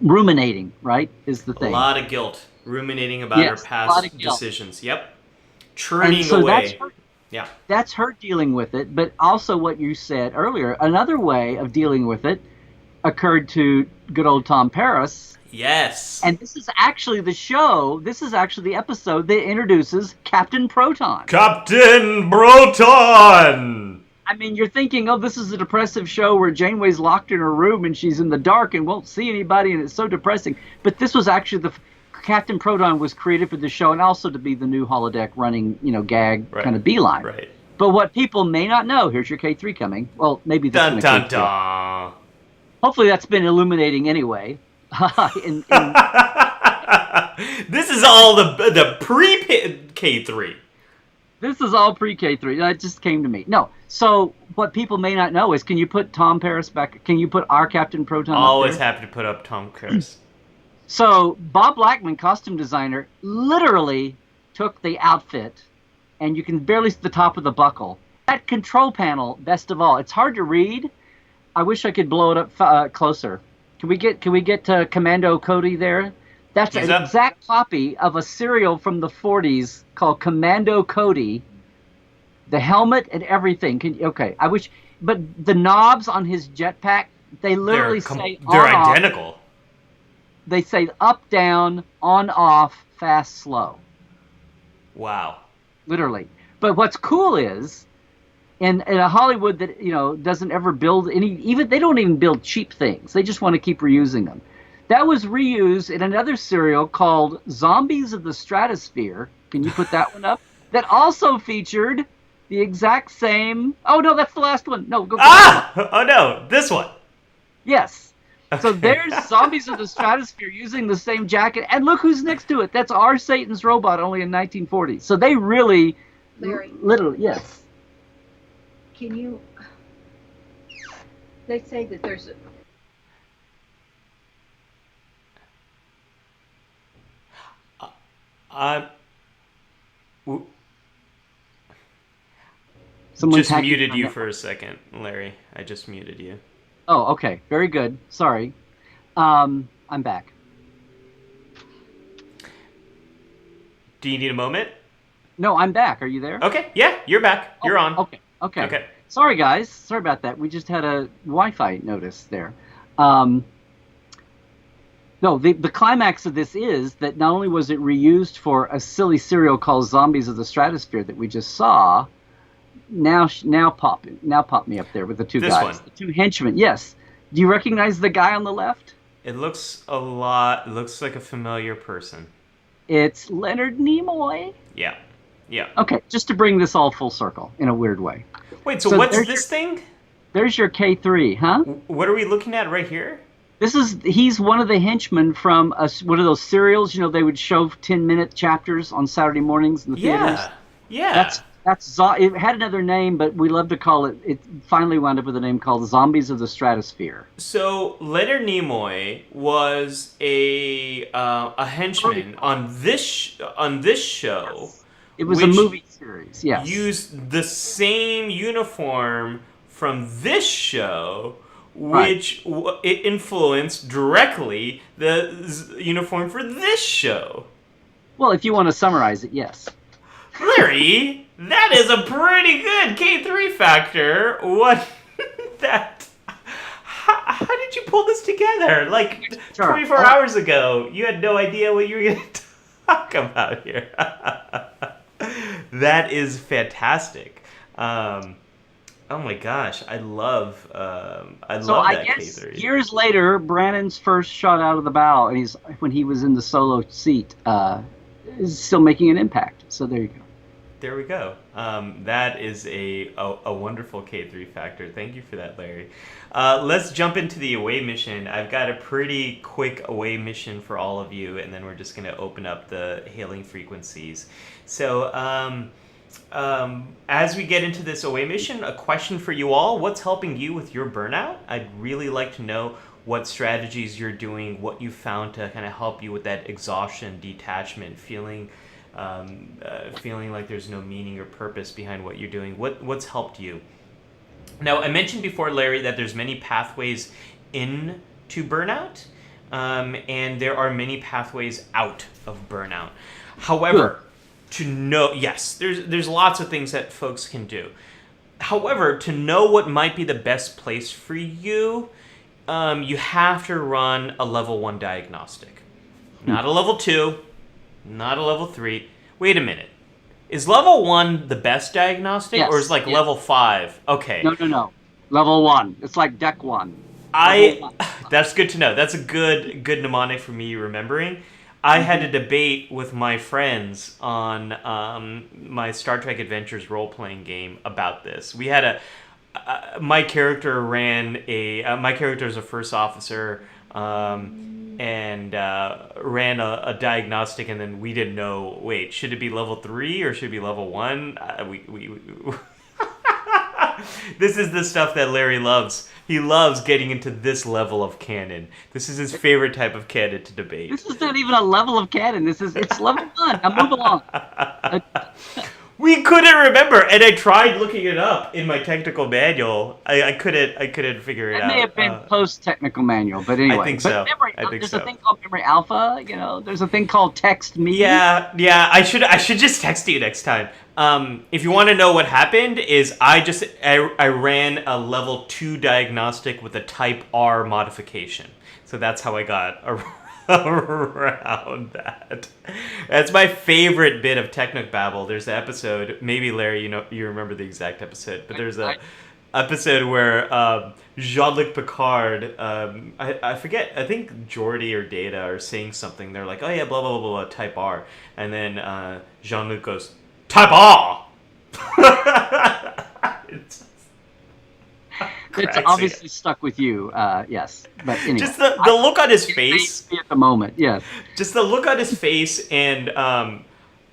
ruminating, right, is the thing. A lot of guilt. Ruminating about her past decisions. Yep. Churning so away. That's her dealing with it. But also what you said earlier, another way of dealing with it occurred to good old Tom Paris. Yes. And this is actually the episode that introduces Captain Proton. Captain Proton! I mean, you're thinking, this is a depressive show where Janeway's locked in her room and she's in the dark and won't see anybody and it's so depressing. But this was actually Captain Proton was created for the show and also to be the new holodeck running, gag kind of beeline. Right. But what people may not know, here's your K3 coming. Well, maybe this is K3. Hopefully that's been illuminating anyway. This is all the pre-K3. This is all pre-K3. That just came to me. No. So what people may not know is, can you put Tom Paris back? Can you put our Captain Proton Always up there? happy to put up Tom Paris. So Bob Blackman, costume designer, literally took the outfit, and you can barely see the top of the buckle. That control panel, best of all, it's hard to read. I wish I could blow it up closer. Can we get to Commando Cody there? That's an exact copy of a serial from the 40s called Commando Cody. The helmet and everything. I wish, but the knobs on his jetpack, they literally say they're identical. They say up, down, on, off, fast, slow. Wow. Literally. But what's cool is, in a Hollywood that doesn't ever build they don't even build cheap things. They just want to keep reusing them. That was reused in another serial called Zombies of the Stratosphere. Can you put that one up? That also featured the exact same. Oh no, that's the last one. No, go. Oh no, this one. Yes. So there's Zombies of the Stratosphere using the same jacket, and look who's next to it. That's our Satan's Robot, only in 1940. So they really, Larry, literally, yes. can you? They say that there's a. Just muted you for a second, Larry. I just muted you. Oh, okay. Very good. Sorry. I'm back. Do you need a moment? No, I'm back. Are you there? Okay. Yeah, you're back. You're on. Okay. Sorry, guys. Sorry about that. We just had a Wi-Fi notice there. No, the climax of this is that not only was it reused for a silly serial called Zombies of the Stratosphere that we just saw, now pop me up there with the two guys. The two henchmen. Yes. Do you recognize the guy on the left? It looks like a familiar person. It's Leonard Nimoy. Yeah. Okay, just to bring this all full circle in a weird way. Wait, so what's this thing? There's your K3, huh? What are we looking at right here? He's one of the henchmen from one of those serials. They would show 10-minute chapters on Saturday mornings in the theaters. Yeah. It had another name, but we love to call it. It finally wound up with a name called Zombies of the Stratosphere. So Leonard Nimoy was a henchman on this show. Yes. It was a movie series. Yes. Used the same uniform from this show, which it influenced directly the uniform for this show. Well, if you want to summarize it, yes. Larry, that is a pretty good K3 factor. What that? How did you pull this together? Like 24 hours ago, you had no idea what you were going to talk about here. That is fantastic. Oh my gosh, I love that guess K3. Years later, Brannon's first shot out of the bow, and when he was in the solo seat, is still making an impact. So there you go. There we go. That is a wonderful K3 factor. Thank you for that, Larry. Let's jump into the away mission. I've got a pretty quick away mission for all of you, and then we're just going to open up the hailing frequencies. So as we get into this away mission, a question for you all. What's helping you with your burnout? I'd really like to know what strategies you're doing, what you found to kind of help you with that exhaustion, detachment, feeling like there's no meaning or purpose behind what you're doing. What's helped you? Now, I mentioned before, Larry, that there's many pathways into burnout, and there are many pathways out of burnout. However, there's lots of things that folks can do. However, to know what might be the best place for you, you have to run a level 1 diagnostic. Not a level 2, not a level 3. Wait a minute. Is level 1 the best diagnostic, or is level 5? Okay. No. Level 1. It's like deck 1. That's good to know. That's a good mnemonic for me remembering. I had a debate with my friends on my Star Trek Adventures role-playing game about this. We had my character my character is a first officer, and ran a diagnostic, and then we didn't know, wait, should it be level 3 or should it be level 1? This is the stuff that Larry loves. He loves getting into this level of canon. This is his favorite type of canon to debate. This is not even a level of canon. It's level 1. Now move along. We couldn't remember, and I tried looking it up in my technical manual. I couldn't figure it out. It may have been post-technical manual, but anyway. I think so. There's a thing called Memory Alpha. There's a thing called Text Me. Yeah. I should just text you next time. If you want to know what happened, is I ran a level 2 diagnostic with a Type R modification. So that's how I got around that. That's my favorite bit of Technobabble. There's an episode, maybe Larry, you remember the exact episode, but there's a episode where Jean-Luc Picard, I forget, I think Geordi or Data are saying something. They're like, oh yeah, blah blah blah blah, Type R, and then Jean-Luc goes, Type R. It's obviously stuck with you, yes. But anyway, just the look on his face at the moment, yes. Just the look on his face, and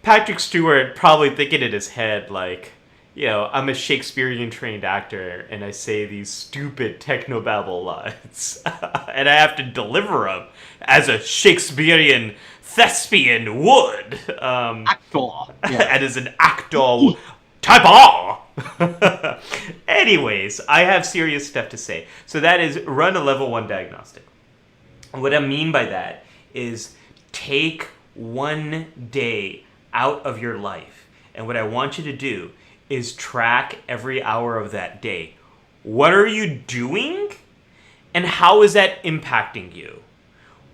Patrick Stewart probably thinking in his head, like, I'm a Shakespearean trained actor, and I say these stupid technobabble lines, and I have to deliver them as a Shakespearean thespian would. Actor. Yeah. And as an actor. Type R! Anyways, I have serious stuff to say. So that is run a level 1 diagnostic. What I mean by that is take one day out of your life. And what I want you to do is track every hour of that day. What are you doing? And how is that impacting you?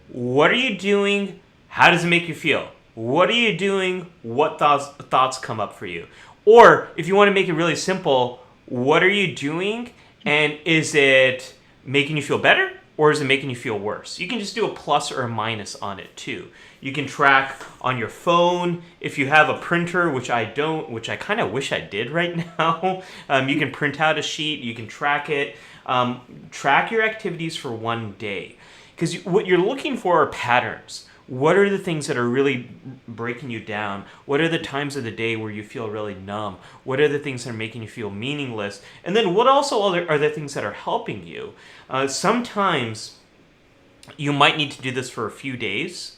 What are you doing? How does it make you feel? What are you doing? What thoughts come up for you? Or, if you want to make it really simple, what are you doing, and is it making you feel better, or is it making you feel worse? You can just do a plus or a minus on it, too. You can track on your phone. If you have a printer, which I don't, which I kind of wish I did right now, you can print out a sheet, you can track it. Track your activities for one day. Because what you're looking for are patterns. What are the things that are really breaking you down? What are the times of the day where you feel really numb? What are the things that are making you feel meaningless? And then what also are the things that are helping you? Sometimes you might need to do this for a few days,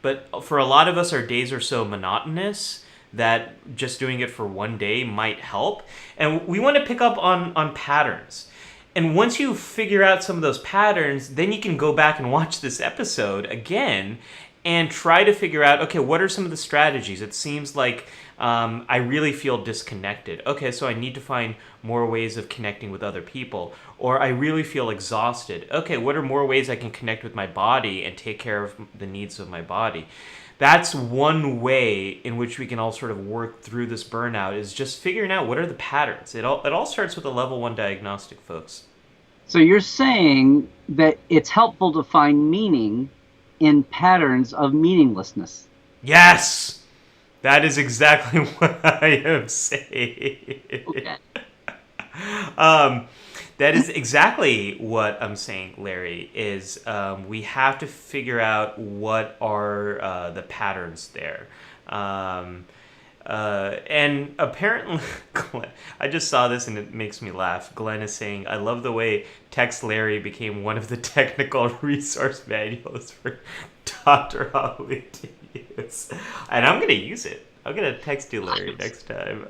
but for a lot of us, our days are so monotonous that just doing it for one day might help. And we want to pick up on patterns. And once you figure out some of those patterns, then you can go back and watch this episode again and try to figure out, okay, what are some of the strategies? It seems like I really feel disconnected. Okay, so I need to find more ways of connecting with other people. Or I really feel exhausted. Okay, what are more ways I can connect with my body and take care of the needs of my body? That's one way in which we can all sort of work through this burnout, is just figuring out what are the patterns. It all starts with a level 1 diagnostic, folks. So you're saying that it's helpful to find meaning in patterns of meaninglessness. Yes! That is exactly what I am saying. Okay. That is exactly what I'm saying, Larry, is we have to figure out what are the patterns there. And apparently, Glenn, I just saw this and it makes me laugh. Glenn is saying, I love the way Text Larry became one of the technical resource manuals for Dr. Holly to use. And I'm going to use it. I'm going to text you, Larry, next time.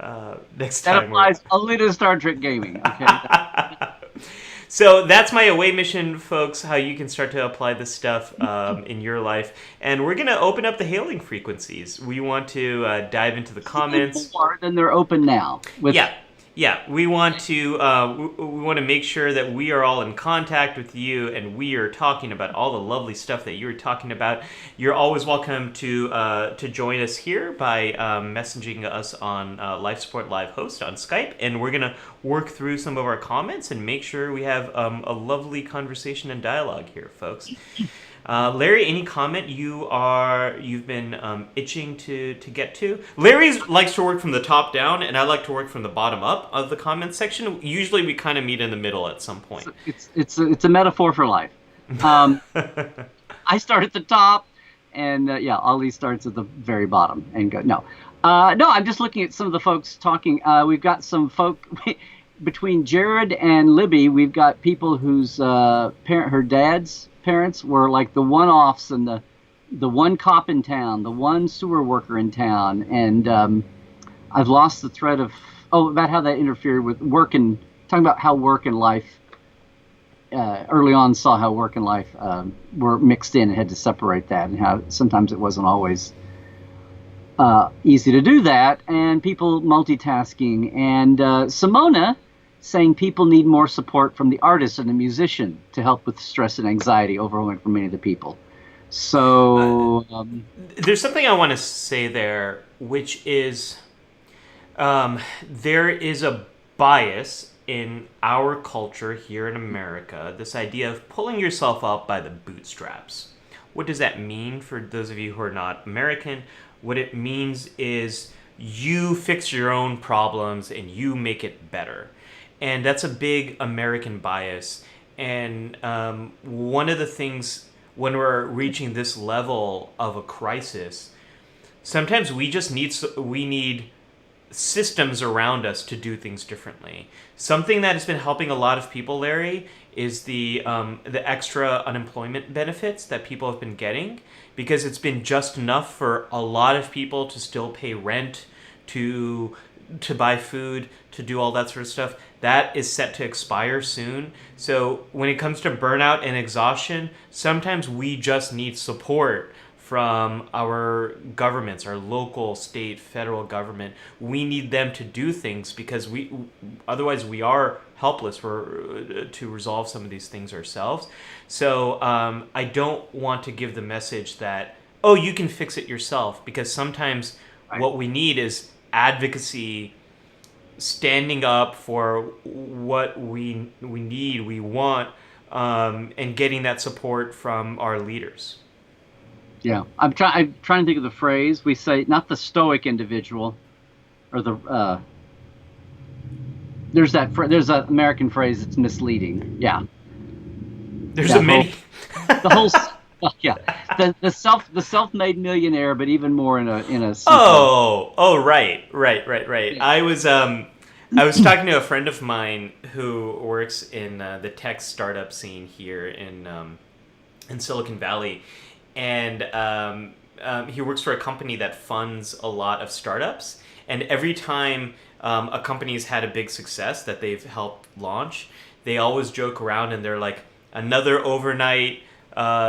That applies only to Star Trek gaming, okay? So that's my away mission, folks, how you can start to apply this stuff in your life. And we're going to open up the hailing frequencies. We want to dive into the comments. More than they're open now. Yeah. We want to make sure that we are all in contact with you, and we are talking about all the lovely stuff that you're talking about. You're always welcome to join us here by messaging us on Life Support Live Host on Skype, and we're gonna work through some of our comments and make sure we have a lovely conversation and dialogue here, folks. Larry, any comment you've been itching to get to? Larry likes to work from the top down, and I like to work from the bottom up of the comment section. Usually, we kind of meet in the middle at some point. It's a metaphor for life. I start at the top, and Ollie starts at the very bottom and go. No, I'm just looking at some of the folks talking. We've got some folk. Between Jared and Libby, we've got people whose her dad's parents were like the one-offs and the one cop in town, the one sewer worker in town, and I've lost the thread of about how that interfered with work and talking about how work and life early on saw how work and life were mixed in and had to separate that, and how sometimes it wasn't always easy to do that, and people multitasking, and Simona saying people need more support from the artist and the musician to help with stress and anxiety overwhelming for many of the people. So there's something I want to say there, which is there is a bias in our culture here in America, this idea of pulling yourself up by the bootstraps. What does that mean for those of you who are not American? What it means is you fix your own problems and you make it better. And that's a big American bias. And one of the things when we're reaching this level of a crisis, sometimes we just need systems around us to do things differently. Something that has been helping a lot of people, Larry, is the extra unemployment benefits that people have been getting, because it's been just enough for a lot of people to still pay rent, to buy food, to do all that sort of stuff. That is set to expire soon. So when it comes to burnout and exhaustion, sometimes we just need support from our governments, our local, state, federal government. We need them to do things, because otherwise we are helpless to resolve some of these things ourselves. So I don't want to give the message that, oh, you can fix it yourself, because sometimes what we need is advocacy, standing up for what we need, we want, and getting that support from our leaders. Yeah, I'm trying to think of the phrase. We say not the stoic individual, or the there's that American phrase that's misleading. Yeah, there's a many. The whole Yeah, the self-made millionaire, but even more in a simple. Right. I was talking to a friend of mine who works in the tech startup scene here in Silicon Valley, and he works for a company that funds a lot of startups. And every time a company's had a big success that they've helped launch, they always joke around and they're like, another overnight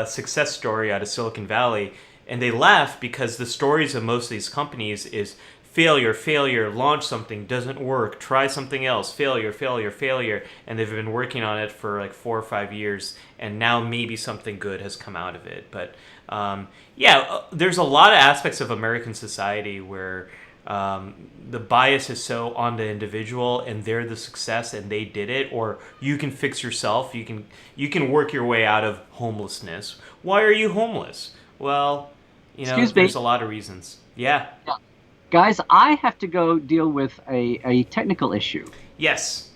success story out of Silicon Valley. And they laugh because the stories of most of these companies is failure, launch something, doesn't work, try something else, failure. And they've been working on it for like 4 or 5 years, and now maybe something good has come out of it. But there's a lot of aspects of American society where the bias is so on the individual and they're the success and they did it, or you can fix yourself, you can work your way out of homelessness. Why are you homeless? Well, Excuse me, there's a lot of reasons. Yeah. guys. I have to go deal with a technical issue. Yes.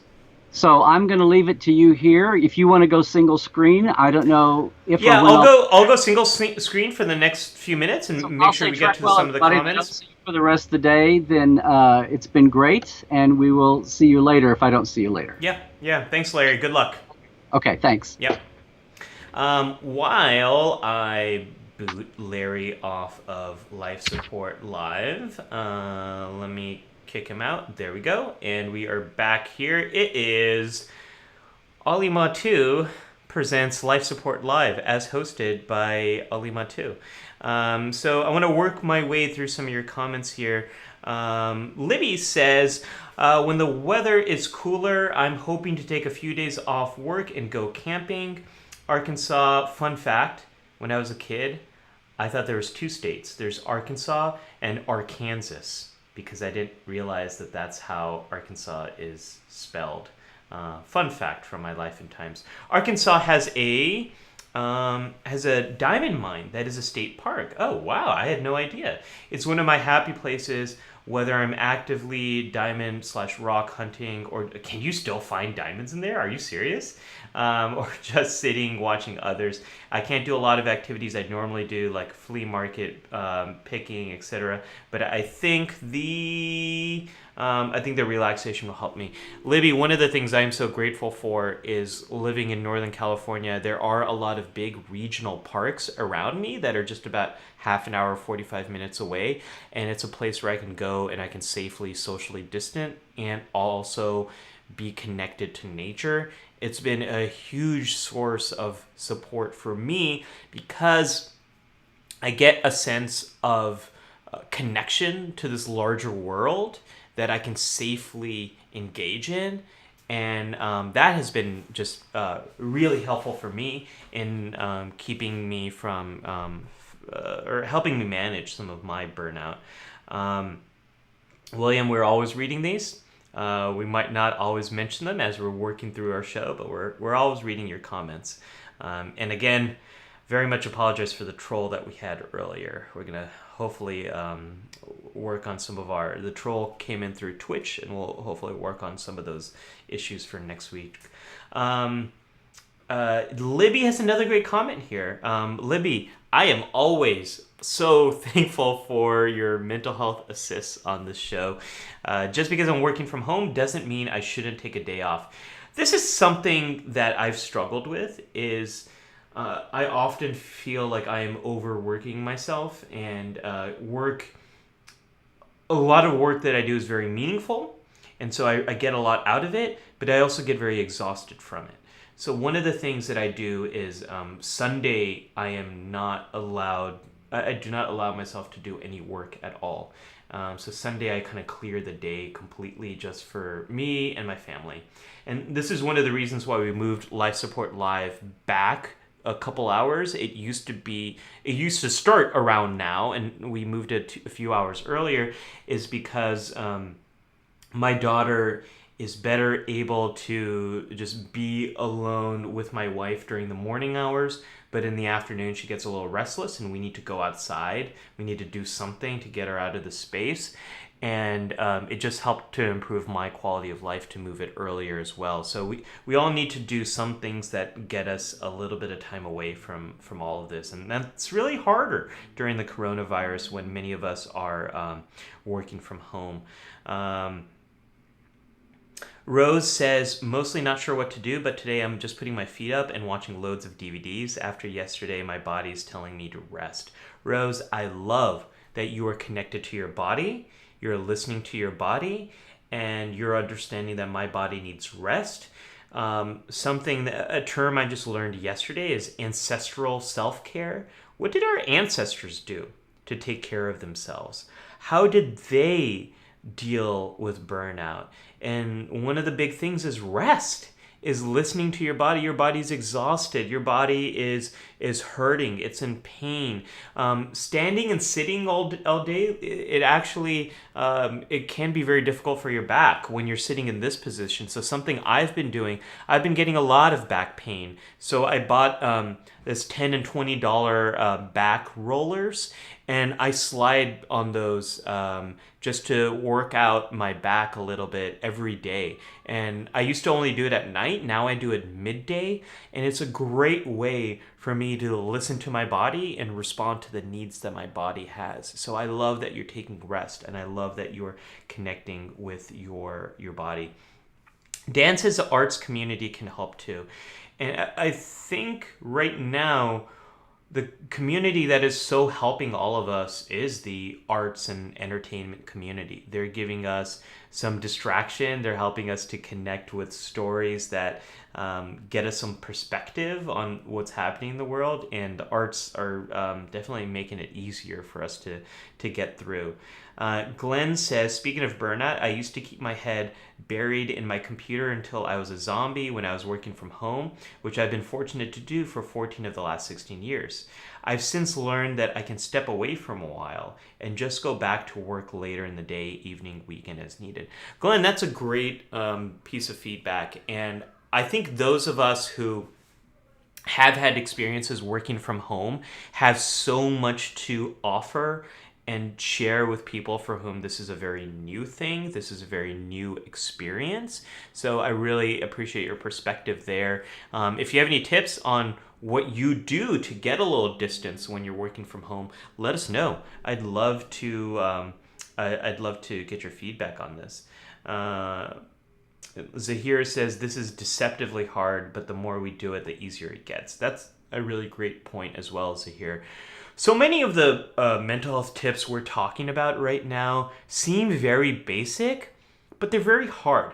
So I'm going to leave it to you here. If you want to go single screen, I don't know if Yeah, or when I'll go single screen for the next few minutes and So make I'll sure say we get to Trekwell, some of the everybody, but I'll comments. see you for the rest of the day. Then it's been great, and we will see you later if I don't see you later. Yeah. Thanks, Larry. Good luck. Okay, thanks. Yep. While I boot Larry off of Life Support Live, let me kick him out. There we go. And we are back here. It is Ali Mattu presents Life Support Live as hosted by Ali Mattu. So I want to work my way through some of your comments here. Libby says, when the weather is cooler, I'm hoping to take a few days off work and go camping. Arkansas, fun fact, when I was a kid, I thought there was two states. There's Arkansas and Arkansas, because I didn't realize that that's how Arkansas is spelled. Fun fact from my life and times. Arkansas has a diamond mine that is a state park. Oh, wow, I had no idea. It's one of my happy places, whether I'm actively diamond/rock hunting, or can you still find diamonds in there? Are you serious? Or just sitting, watching others. I can't do a lot of activities I normally do, like flea market, picking, etc. But I think the relaxation will help me. Libby, one of the things I'm so grateful for is living in Northern California. There are a lot of big regional parks around me that are just about half an hour, 45 minutes away. And it's a place where I can go and I can safely socially distant and also be connected to nature. It's been a huge source of support for me because I get a sense of connection to this larger world that I can safely engage in. And that has been just really helpful for me in keeping me from, or helping me manage some of my burnout. William, we're always reading these. We might not always mention them as we're working through our show, but we're always reading your comments. And again, very much apologize for the troll that we had earlier. We're going to hopefully work on some of the troll came in through Twitch, and we'll hopefully work on some of those issues for next week. Libby has another great comment here. Libby, I am always so thankful for your mental health assists on this show. Just because I'm working from home doesn't mean I shouldn't take a day off. This is something that I've struggled with, is I often feel like I am overworking myself, and a lot of work that I do is very meaningful, and so I get a lot out of it, but I also get very exhausted from it. So one of the things that I do is Sunday I am not allowed, I do not allow myself to do any work at all. So Sunday I kind of clear the day completely just for me and my family. And this is one of the reasons why we moved Life Support Live back a couple hours. It used to start around now, and we moved it a few hours earlier, is because my daughter is better able to just be alone with my wife during the morning hours, but in the afternoon she gets a little restless and we need to go outside. We need to do something to get her out of the space. And it just helped to improve my quality of life to move it earlier as well. So we all need to do some things that get us a little bit of time away from all of this. And that's really harder during the coronavirus when many of us are working from home. Rose says, mostly not sure what to do, but today I'm just putting my feet up and watching loads of DVDs. After yesterday, my body is telling me to rest. Rose, I love that you are connected to your body. You're listening to your body, and you're understanding that my body needs rest. A term I just learned yesterday is ancestral self-care. What did our ancestors do to take care of themselves? How did they deal with burnout? And one of the big things is rest, is listening to your body. Your body's exhausted. Your body is hurting. It's in pain. Standing and sitting all day, it actually it can be very difficult for your back when you're sitting in this position. So something I've been doing, I've been getting a lot of back pain. So I bought this $10 and $20 back rollers, and I slide on those just to work out my back a little bit every day. And I used to only do it at night. Now I do it midday. And it's a great way for me to listen to my body and respond to the needs that my body has. So I love that you're taking rest, and I love that you're connecting with your body. Dan says the arts community can help too. And I think right now, the community that is so helping all of us is the arts and entertainment community. They're giving us some distraction. They're helping us to connect with stories that get us some perspective on what's happening in the world. And the arts are definitely making it easier for us to get through. Glenn says, speaking of burnout, I used to keep my head buried in my computer until I was a zombie when I was working from home, which I've been fortunate to do for 14 of the last 16 years. I've since learned that I can step away from a while and just go back to work later in the day, evening, weekend as needed. Glenn, that's a great piece of feedback. And I think those of us who have had experiences working from home have so much to offer and share with people for whom this is a very new thing. This is a very new experience. So I really appreciate your perspective there. If you have any tips on what you do to get a little distance when you're working from home, let us know. I'd love to get your feedback on this. Zahir says, this is deceptively hard, but the more we do it, the easier it gets. That's a really great point as well, Zahir. So many of the mental health tips we're talking about right now seem very basic, but they're very hard.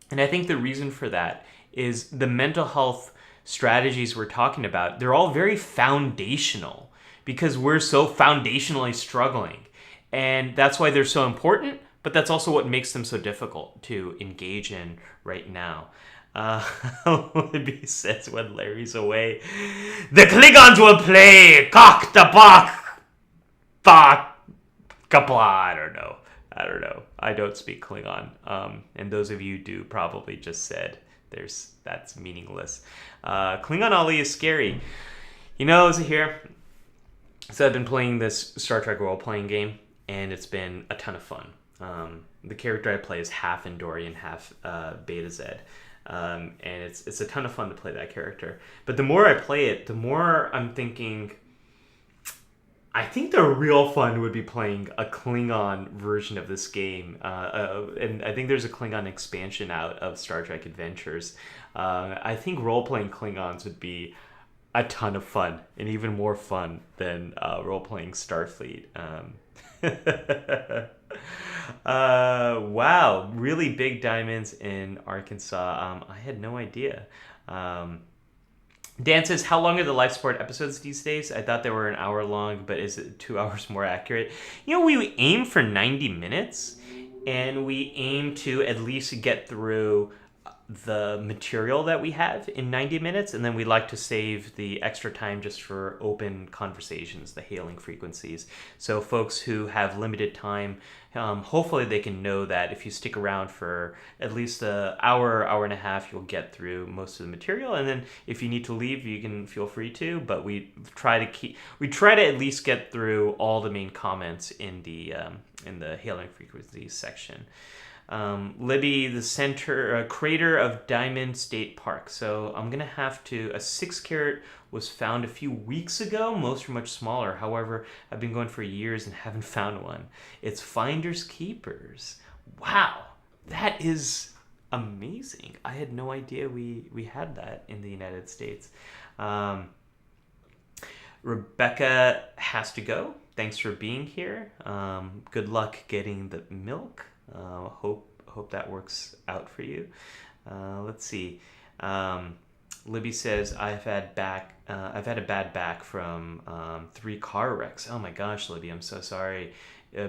And I think the reason for that is the mental health strategies we're talking about, they're all very foundational because we're so foundationally struggling. And that's why they're so important, but that's also what makes them so difficult to engage in right now. Libby says when Larry's away, the Klingons will play cock the bach, kapla. I don't know. I don't speak Klingon. And those of you who do probably just said that's meaningless. Klingon Ali is scary. You know, Zahir, so I've been playing this Star Trek role-playing game, and it's been a ton of fun. The character I play is half Andorian, half Beta Z. And it's a ton of fun to play that character. But the more I play it, the more I'm thinking, I think the real fun would be playing a Klingon version of this game. And I think there's a Klingon expansion out of Star Trek Adventures. I think role-playing Klingons would be a ton of fun, and even more fun than role-playing Starfleet. Wow, really big diamonds in Arkansas. I had no idea. Dan says, how long are the life support episodes these days? I thought they were an hour long, but is it 2 hours more accurate? You know, we aim for 90 minutes, and we aim to at least get through the material that we have in 90 minutes, and then we like to save the extra time just for open conversations, the hailing frequencies. So folks who have limited time, hopefully they can know that if you stick around for at least an hour, hour and a half, you'll get through most of the material. And then if you need to leave, you can feel free to, but we try to at least get through all the main comments in the hailing frequencies section. Libby, the creator of Diamond State Park. So I'm going to have to, a 6 carat was found a few weeks ago. Most are much smaller. However, I've been going for years and haven't found one. It's finders keepers. Wow. That is amazing. I had no idea we had that in the United States. Rebecca has to go. Thanks for being here. Good luck getting the milk. Hope that works out for you. Let's see. Libby says I've had a bad back from 3 car wrecks. Oh my gosh, Libby, I'm so sorry.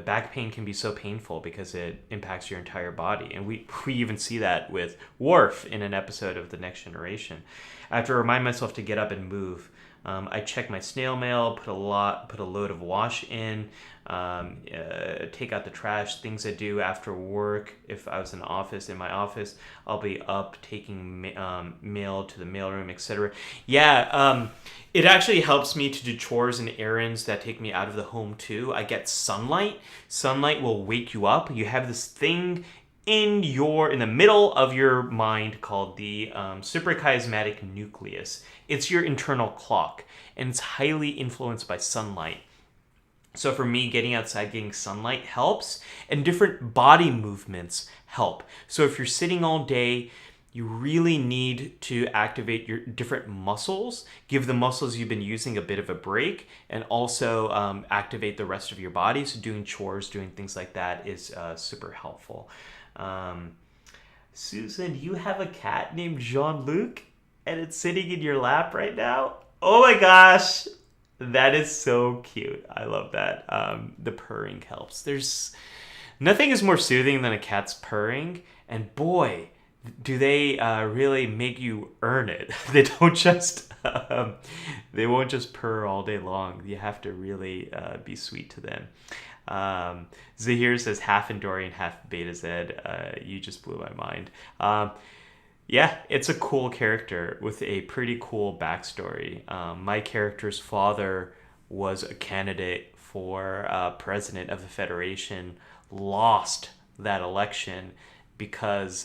Back pain can be so painful because it impacts your entire body, and we even see that with Worf in an episode of The Next Generation. I have to remind myself to get up and move. I check my snail mail, put a load of wash in, take out the trash, things I do after work. If I was in my office, I'll be up taking mail to the mailroom, etc. Yeah, it actually helps me to do chores and errands that take me out of the home too. I get sunlight. Sunlight will wake you up. You have this thing in the middle of your mind called the suprachiasmatic nucleus. It's your internal clock, and it's highly influenced by sunlight. So for me, getting outside, getting sunlight helps, and different body movements help. So if you're sitting all day, you really need to activate your different muscles, give the muscles you've been using a bit of a break, and also activate the rest of your body. So doing chores, doing things like that is super helpful. Susan, you have a cat named Jean-Luc, and it's sitting in your lap right now? Oh my gosh, that is so cute. I love that. The purring helps. There's nothing is more soothing than a cat's purring, and boy, do they really make you earn it. They don't just they won't just purr all day long. You have to really be sweet to them. Zahir says half Endorian, half Beta Z. You just blew my mind. Yeah, it's a cool character with a pretty cool backstory. My character's father was a candidate for president of the Federation, lost that election because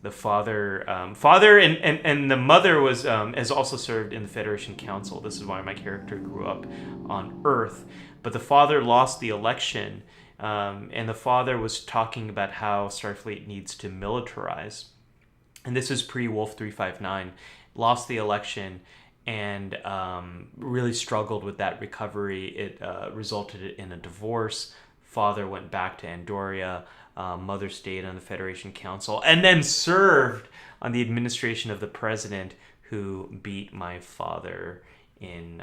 the father and the mother has also served in the Federation Council. This is why my character grew up on Earth. But the father lost the election, and the father was talking about how Starfleet needs to militarize. And this is pre-Wolf 359, lost the election, and really struggled with that recovery. It resulted in a divorce. Father went back to Andoria. Mother stayed on the Federation Council, and then served on the administration of the president who beat my father in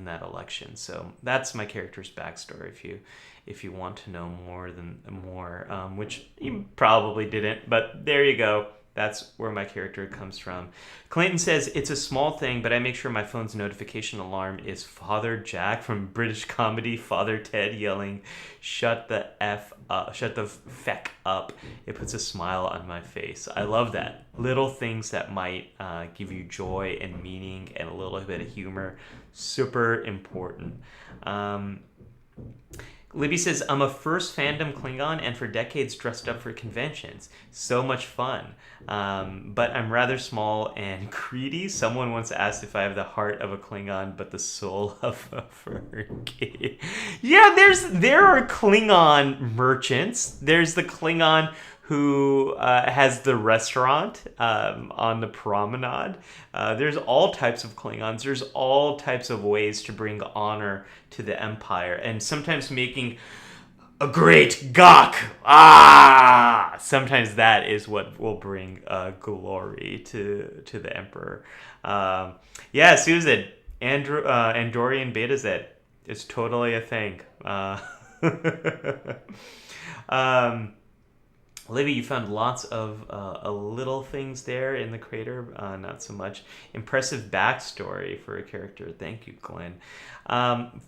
that election. So that's my character's backstory. If you want to know more, which you probably didn't, but there you go. That's where my character comes from. Clayton says, it's a small thing, but I make sure my phone's notification alarm is Father Jack from British comedy Father Ted yelling, shut the feck up. It puts a smile on my face. I love that. Little things that might give you joy and meaning and a little bit of humor. Super important. Libby says, I'm a first fandom Klingon and for decades dressed up for conventions. So much fun. But I'm rather small and greedy. Someone once asked if I have the heart of a Klingon but the soul of a Fergie. Yeah, there are Klingon merchants. There's the Klingon who has the restaurant on the promenade. There's all types of Klingons. There's all types of ways to bring honor to the Empire, and sometimes making a great gawk. Sometimes that is what will bring glory to the Emperor. Yeah, Susan, Andorian Beta Z is totally a thing. Libby, you found lots of little things there in the crater, not so much. Impressive backstory for a character. Thank you, Glenn.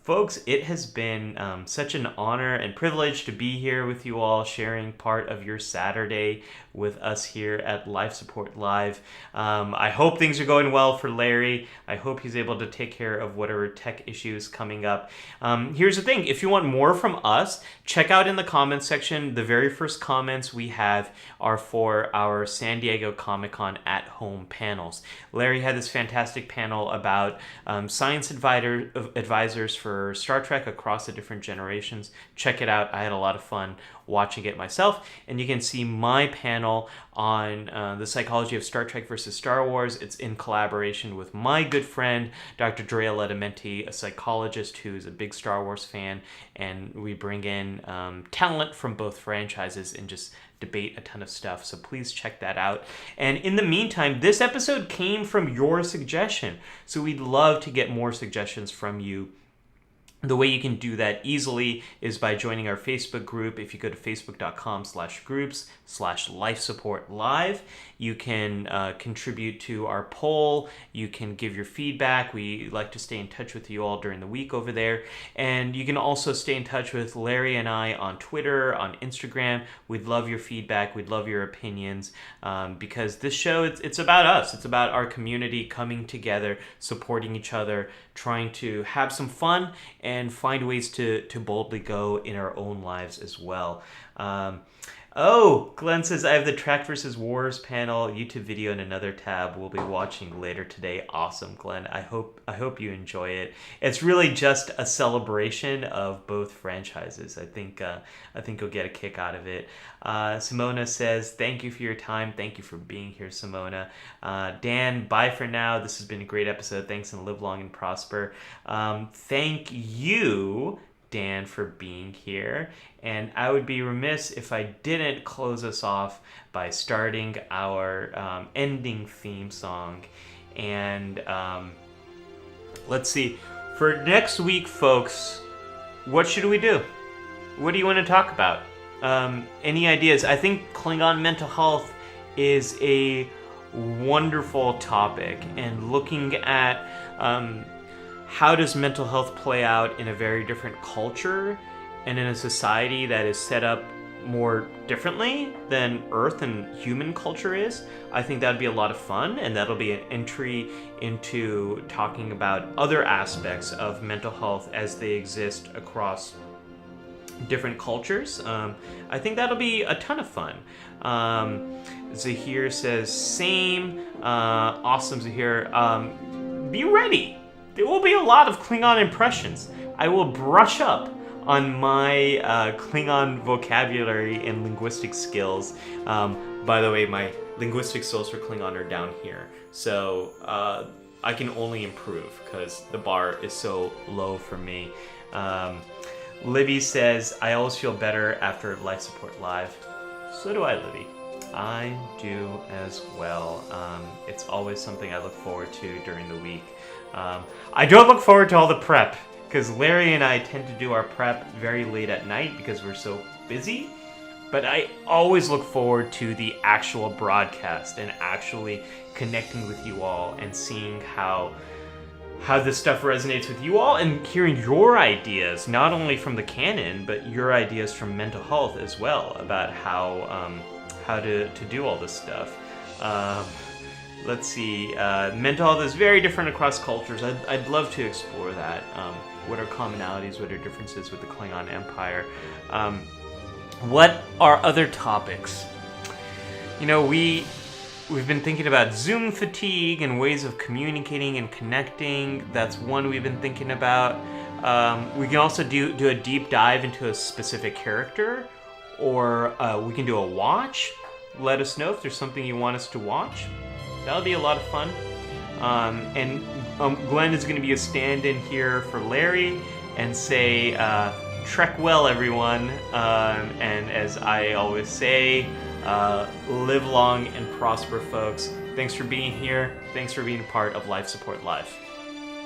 Folks, it has been such an honor and privilege to be here with you all, sharing part of your Saturday with us here at Life Support Live. I hope things are going well for Larry. I hope he's able to take care of whatever tech issues coming up. Here's the thing. If you want more from us, check out in the comments section. The very first comments we have are for our San Diego Comic-Con at home panels. Larry had this fantastic panel about science advisors for Star Trek across the different generations. Check it out. I had a lot of fun watching it myself, and you can see my panel on the psychology of Star Trek versus Star Wars. It's in collaboration with my good friend Dr. Drea Lettamenti, a psychologist who's a big Star Wars fan, and we bring in talent from both franchises and just debate a ton of stuff. So please check that out. And in the meantime, this episode came from your suggestion, so we'd love to get more suggestions from you. The way you can do that easily is by joining our Facebook group. If you go to facebook.com/groups/lifesupportlive, you can contribute to our poll. You can give your feedback. We like to stay in touch with you all during the week over there. And you can also stay in touch with Larry and I on Twitter, on Instagram. We'd love your feedback. We'd love your opinions, because this show, it's about us. It's about our community coming together, supporting each other, trying to have some fun and find ways to boldly go in our own lives as well. Glenn says, I have the Track vs. Wars panel YouTube video in another tab we'll be watching later today. Awesome, Glenn. I hope you enjoy it. It's really just a celebration of both franchises. I think you'll get a kick out of it. Simona says, thank you for your time. Thank you for being here, Simona. Dan, bye for now. This has been a great episode. Thanks, and live long and prosper. Thank you, Dan, for being here. And I would be remiss if I didn't close us off by starting our ending theme song. And let's see. For next week, folks, what should we do? What do you want to talk about? Any ideas? I think Klingon mental health is a wonderful topic, and looking at how does mental health play out in a very different culture and in a society that is set up more differently than Earth and human culture is. I think that'd be a lot of fun, and that'll be an entry into talking about other aspects of mental health as they exist across different cultures. I think that'll be a ton of fun. Zahir says, same. Awesome, Zahir. Be ready. There will be a lot of Klingon impressions. I will brush up on my Klingon vocabulary and linguistic skills. By the way, my linguistic skills for Klingon are down here. So I can only improve because the bar is so low for me. Libby says, I always feel better after Life Support Live. So do I, Libby. I do as well. It's always something I look forward to during the week. I don't look forward to all the prep, because Larry and I tend to do our prep very late at night because we're so busy. But I always look forward to the actual broadcast and actually connecting with you all and seeing how this stuff resonates with you all, and hearing your ideas, not only from the canon, but your ideas from mental health as well, about how to do all this stuff. Let's see. Mental health is very different across cultures. I'd love to explore that. What are commonalities? What are differences with the Klingon Empire? What are other topics? You know, we've been thinking about Zoom fatigue and ways of communicating and connecting. That's one we've been thinking about. We can also do a deep dive into a specific character, or we can do a watch. Let us know if there's something you want us to watch. That'll be a lot of fun. And Glenn is going to be a stand-in here for Larry and say, Trek well, everyone. And as I always say, live long and prosper, folks. Thanks for being here. Thanks for being a part of Life Support Live.